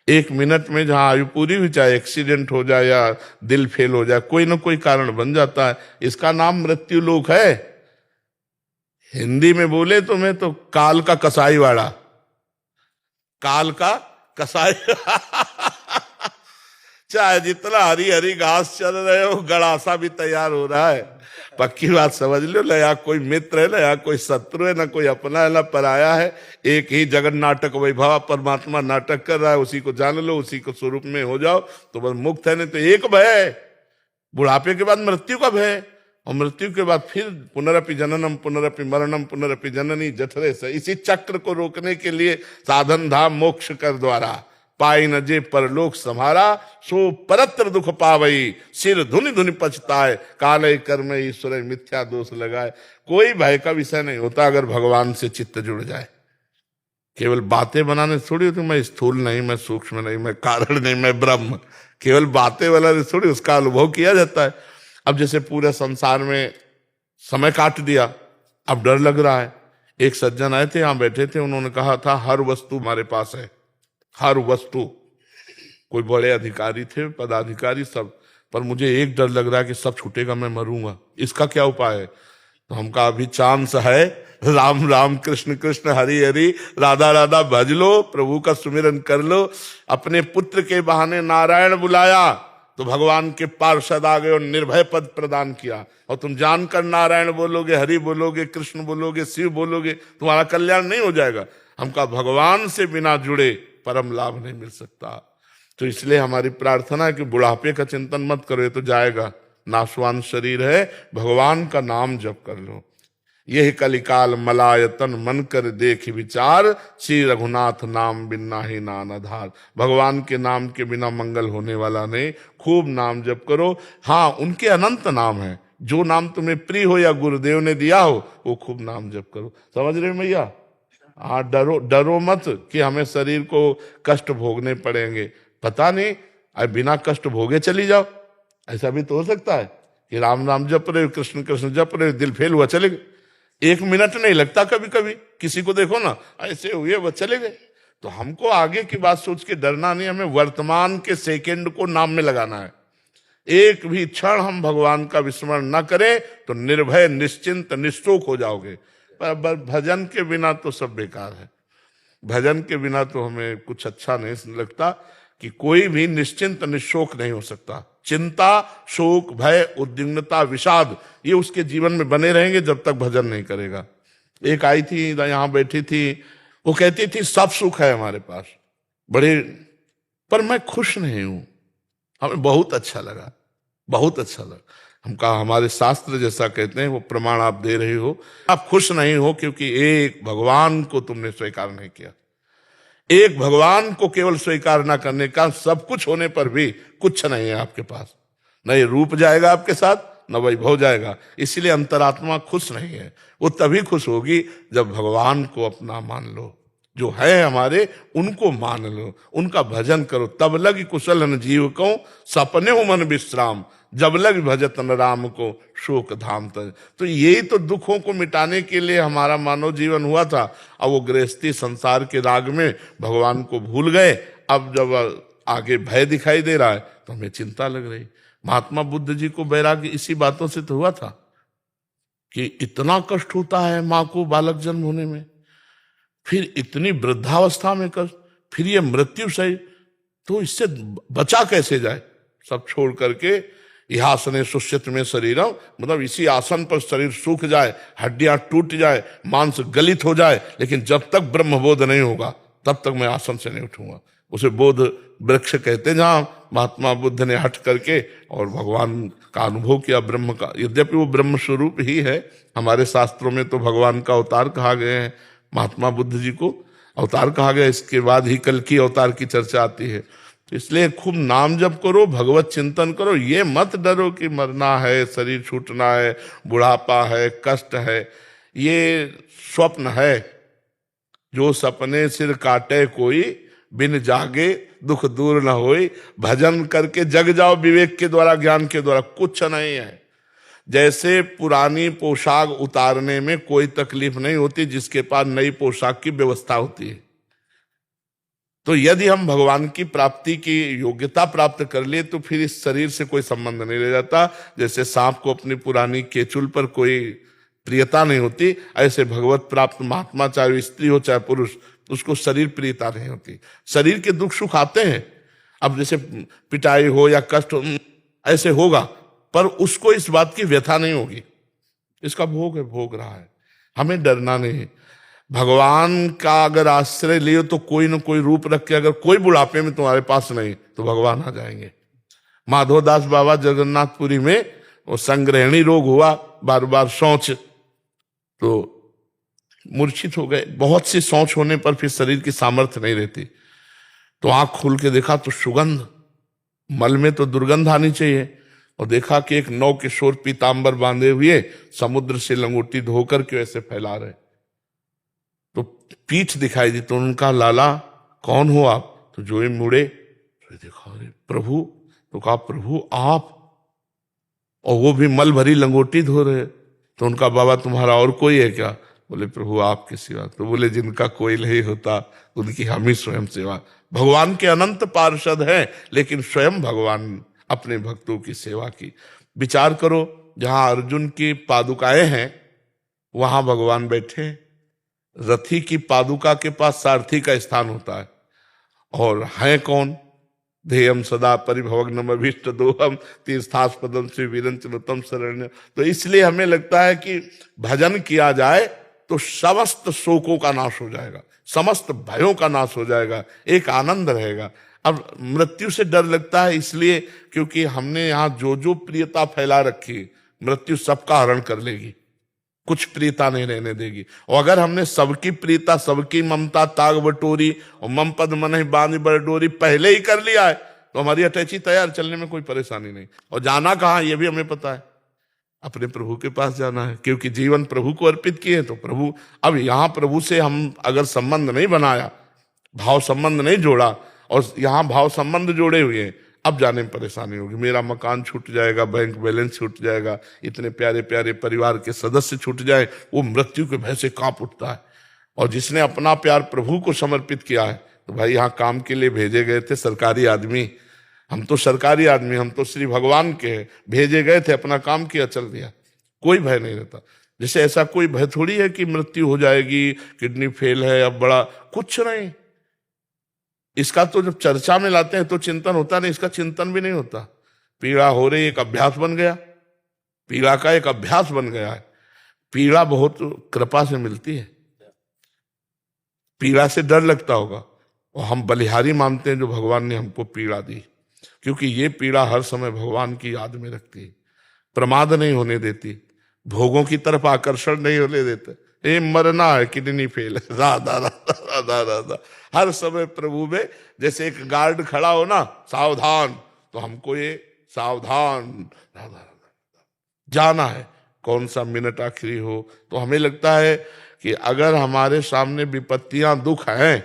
1 मिनट में जहां आयु पूरी हुई, चाहे एक्सीडेंट हो जाए या दिल फेल हो जाए, कोई ना कोई कारण बन जाता है। इसका नाम मृत्यु लोक है। हिंदी में बोले तो मैं तो काल का कसाई वाड़ा, काल का कसाई चाहे जितना हरी हरी घास चल रहे हो, गड़ासा भी तैयार हो रहा है। पक्की बात समझ लो, न यहाँ कोई मित्र है, न यहाँ कोई शत्रु है, न कोई अपना है, न पराया है। एक ही जगत नाटक वैभव परमात्मा नाटक कर रहा है, उसी को जान लो, उसी को स्वरूप में हो जाओ तो बस मुक्त है। नहीं तो एक भय है, बुढ़ापे के बाद मृत्यु का भय, और मृत्यु के बाद फिर पुनरपि जननम पुनरपि मरणम पुनरपि जननी जठरे से। इसी चक्र को रोकने के लिए साधन धाम मोक्ष कर द्वारा पाई न जे परलोक संहारा, सो परत्र दुख पावई सिर धुनि धुनि पछताए, काले कर्म ईश्वर मिथ्या दोष लगाए। कोई भय का विषय नहीं होता अगर भगवान से चित्त जुड़ जाए। केवल बातें बनाने थोड़ी होती, मैं स्थूल नहीं, मैं सूक्ष्म नहीं, मैं कारण नहीं, मैं ब्रह्म, केवल बातें वाला थोड़ी, उसका अनुभव किया जाता है। अब जैसे पूरे संसार में समय काट दिया, अब डर लग रहा है। एक सज्जन आए थे, यहां बैठे थे, उन्होंने कहा था हर वस्तु हमारे पास है, हर वस्तु। कोई बड़े अधिकारी थे, पदाधिकारी सब, पर मुझे एक डर लग रहा है कि सब छूटेगा, मैं मरूंगा, इसका क्या उपाय है? तो हम कहा अभी चांस है, राम राम कृष्ण कृष्ण हरि हरि राधा राधा भज लो, प्रभु का सुमिरन कर लो। अपने पुत्र के बहाने नारायण बुलाया तो भगवान के पार्षद आ गए और निर्भय पद प्रदान किया। और तुम जानकर नारायण बोलोगे, हरि बोलोगे, कृष्ण बोलोगे, शिव बोलोगे, तुम्हारा कल्याण नहीं हो जाएगा। हम कहा भगवान से बिना जुड़े परम लाभ नहीं मिल सकता। तो इसलिए हमारी प्रार्थना है कि बुढ़ापे का चिंतन मत करो, ये तो जाएगा, नाशवान शरीर है, भगवान का नाम जप कर लो। यही कलिकाल मलायतन मन कर देख विचार, श्री रघुनाथ नाम बिना ही नान आधार। भगवान के नाम के बिना मंगल होने वाला नहीं, खूब नाम जप करो। हाँ, उनके अनंत नाम है, जो नाम तुम्हें प्रिय हो या गुरुदेव ने दिया हो वो खूब नाम जप करो। समझ रहे हो भैया? हाँ, डरो मत कि हमें शरीर को कष्ट भोगने पड़ेंगे। पता नहीं, अब बिना कष्ट भोगे चली जाओ, ऐसा भी तो हो सकता है कि राम राम जप रहे हो, कृष्ण कृष्ण जप रहे हो, दिल फेल हुआ चले गए। 1 मिनट नहीं लगता कभी कभी, किसी को देखो ना ऐसे हुए वो चले गए। तो हमको आगे की बात सोच के डरना नहीं, हमें वर्तमान के सेकंड को नाम में लगाना है। एक भी क्षण हम भगवान का विस्मरण न करें तो निर्भय निश्चिंत निष्ठोक हो जाओगे। पर भजन के बिना तो सब बेकार है, भजन के बिना तो हमें कुछ अच्छा नहीं लगता कि कोई भी निश्चिंत निशोक नहीं हो सकता। चिंता, शोक, भय, उद्विग्नता, विषाद ये उसके जीवन में बने रहेंगे जब तक भजन नहीं करेगा। एक आई थी, यहां बैठी थी, वो कहती थी सब सुख है हमारे पास बड़े, पर मैं खुश नहीं हूं। हमें बहुत अच्छा लगा, बहुत अच्छा लगा। हम कहा हमारे शास्त्र जैसा कहते हैं, वो प्रमाण आप दे रहे हो, आप खुश नहीं हो क्योंकि एक भगवान को तुमने स्वीकार नहीं किया। एक भगवान को केवल स्वीकार ना करने का, सब कुछ होने पर भी कुछ नहीं है आपके पास। न ये रूप जाएगा आपके साथ, न वैभव जाएगा, इसलिए अंतरात्मा खुश नहीं है। वो तभी खुश होगी जब भगवान को अपना मान लो, जो है हमारे उनको मान लो, उनका भजन करो। तब लग कुशल न जीव को सपने हो मन विश्राम, जब लग भजत न राम को शोक धाम तज। तो यही तो दुखों को मिटाने के लिए हमारा मानव जीवन हुआ था। अब वो गृहस्थी संसार के राग में भगवान को भूल गए। अब जब आगे भय दिखाई दे रहा है तो हमें चिंता लग रही। महात्मा बुद्ध जी को वैराग्य इसी बातों से तो हुआ था कि इतना कष्ट होता है माँ को बालक जन्म होने में, फिर इतनी वृद्धावस्था में कष्ट, फिर ये मृत्यु सही, तो इससे बचा कैसे जाए। सब छोड़ करके यह आसने सुष्यत में शरीरम, मतलब इसी आसन पर शरीर सूख जाए, हड्डियां टूट जाए, मांस गलित हो जाए, लेकिन जब तक ब्रह्मबोध नहीं होगा तब तक मैं आसन से नहीं उठूंगा। उसे बोध वृक्ष कहते, जहां महात्मा बुद्ध ने हट करके और भगवान का अनुभव किया, ब्रह्म का। यद्यपि वो ब्रह्म स्वरूप ही है, हमारे शास्त्रों में तो भगवान का अवतार कहा गया है, महात्मा बुद्ध जी को अवतार कहा गया। इसके बाद ही कल की अवतार की चर्चा आती है। तो इसलिए खूब नाम जप करो, भगवत चिंतन करो। ये मत डरो कि मरना है, शरीर छूटना है, बुढ़ापा है, कष्ट है। ये स्वप्न है, जो सपने सिर काटे कोई, बिन जागे दुख दूर न होई। भजन करके जग जाओ विवेक के द्वारा, ज्ञान के द्वारा, कुछ नहीं है। जैसे पुरानी पोशाक उतारने में कोई तकलीफ नहीं होती जिसके पास नई पोशाक की व्यवस्था होती है। तो यदि हम भगवान की प्राप्ति की योग्यता प्राप्त कर लिए तो फिर इस शरीर से कोई संबंध नहीं रह जाता। जैसे सांप को अपनी पुरानी केचुल पर कोई प्रियता नहीं होती, ऐसे भगवत प्राप्त महात्मा, चाहे स्त्री हो चाहे पुरुष, उसको शरीर प्रियता नहीं होती। शरीर के दुख सुख आते हैं, अब जैसे पिटाई हो या कष्ट हो, ऐसे होगा, पर उसको इस बात की व्यथा नहीं होगी। इसका भोग है, भोग रहा है, हमें डरना नहीं। भगवान का अगर आश्रय लियो तो कोई ना कोई रूप रख के, अगर कोई बुढ़ापे में तुम्हारे पास नहीं तो भगवान आ जाएंगे। माधवदास बाबा जगन्नाथपुरी में वो संग्रहणी रोग हुआ, बार बार शौच, तो मूर्छित हो गए। बहुत सी शौच होने पर फिर शरीर की सामर्थ्य नहीं रहती, तो आंख खोल के देखा तो सुगंध, मल में तो दुर्गंध आनी चाहिए, और देखा कि एक नौ किशोर पीतांबर बांधे हुए समुद्र से लंगोटी धोकर के ऐसे फैला रहे। तो पीठ दिखाई दी, तो उनका लाला कौन हो आप? तो जो मुड़े तो देखा, अरे प्रभु। तो कहा प्रभु आप, और वो भी मल भरी लंगोटी धो रहे। तो उनका बाबा तुम्हारा और कोई है क्या? बोले प्रभु आपके सिवा। तो बोले जिनका कोई नहीं होता उनकी हम ही स्वयं सेवा। भगवान के अनंत पार्षद हैं, लेकिन स्वयं भगवान अपने भक्तों की सेवा की। विचार करो, जहां अर्जुन की पादुकाएं हैं वहां भगवान बैठे। रथी की पादुका के पास सारथी का स्थान होता है, और हैं कौन? ध्येयम सदा परिभवग्नम अभीष्ट दोहम तीर्थास्पदम से वीरंचनतम शरण्य। तो इसलिए हमें लगता है कि भजन किया जाए तो समस्त शोकों का नाश हो जाएगा, समस्त भयों का नाश हो जाएगा, एक आनंद रहेगा। अब मृत्यु से डर लगता है इसलिए क्योंकि हमने यहाँ जो जो प्रियता फैला रखी, मृत्यु सबका हरण कर लेगी, कुछ प्रियता नहीं रहने देगी। और अगर हमने सबकी प्रियता, सबकी ममता ताग बटोरी और मम पद मन बांध बड़ डोरी पहले ही कर लिया है, तो हमारी अटैची तैयार, चलने में कोई परेशानी नहीं। और जाना कहाँ ये भी हमें पता है, अपने प्रभु के पास जाना है, क्योंकि जीवन प्रभु को अर्पित किए। तो प्रभु, अब यहाँ प्रभु से हम अगर संबंध नहीं बनाया, भाव संबंध नहीं जोड़ा, और यहाँ भाव संबंध जोड़े हुए हैं, अब जाने में परेशानी होगी। मेरा मकान छूट जाएगा, बैंक बैलेंस छूट जाएगा, इतने प्यारे प्यारे परिवार के सदस्य छूट जाए, वो मृत्यु के भय से कांप उठता है। और जिसने अपना प्यार प्रभु को समर्पित किया है, तो भाई यहाँ काम के लिए भेजे गए थे, सरकारी आदमी, हम तो सरकारी आदमी, हम तो श्री भगवान के भेजे गए थे, अपना काम किया, चल दिया, कोई भय नहीं रहता। जैसे ऐसा कोई भय थोड़ी है कि मृत्यु हो जाएगी, किडनी फेल है, अब बड़ा कुछ नहीं। इसका तो जब चर्चा में लाते हैं तो चिंतन होता नहीं, इसका चिंतन भी नहीं होता। पीड़ा हो रही, एक अभ्यास बन गया, पीड़ा का एक अभ्यास बन गया है। पीड़ा बहुत कृपा से मिलती है, पीड़ा से डर लगता होगा, और हम बलिहारी मानते हैं जो भगवान ने हमको पीड़ा दी, क्योंकि ये पीड़ा हर समय भगवान की याद में रखती है, प्रमाद नहीं होने देती, भोगों की तरफ आकर्षण नहीं होने देते। ये मरना है, किडनी फेल है, राधा राधा राधा राधा, हर समय प्रभु में। जैसे एक गार्ड खड़ा हो ना, सावधान, तो हमको ये सावधान राधा राधा जाना है। कौन सा मिनट आखिरी हो, तो हमें लगता है कि अगर हमारे सामने विपत्तियां दुख हैं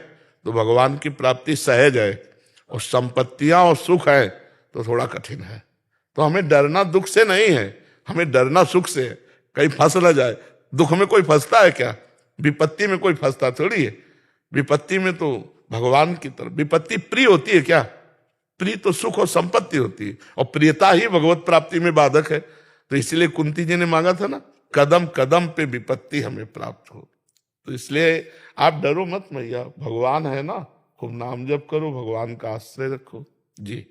तो भगवान की प्राप्ति सहज है, और संपत्तियां और सुख है तो थोड़ा कठिन है। तो हमें डरना दुख से नहीं है, हमें डरना सुख से है, कहीं फंस न जाए। दुख में कोई फंसता है क्या? विपत्ति में कोई फंसता थोड़ी है। विपत्ति में तो भगवान की तरफ, विपत्ति प्रिय होती है क्या? प्रिय तो सुख और संपत्ति होती है, और प्रियता ही भगवत प्राप्ति में बाधक है। तो इसलिए कुंती जी ने मांगा था ना, कदम कदम पे विपत्ति हमें प्राप्त हो। तो इसलिए आप डरो मत मैया, भगवान है ना, खूब नाम जप करो, भगवान का आश्रय रखो जी।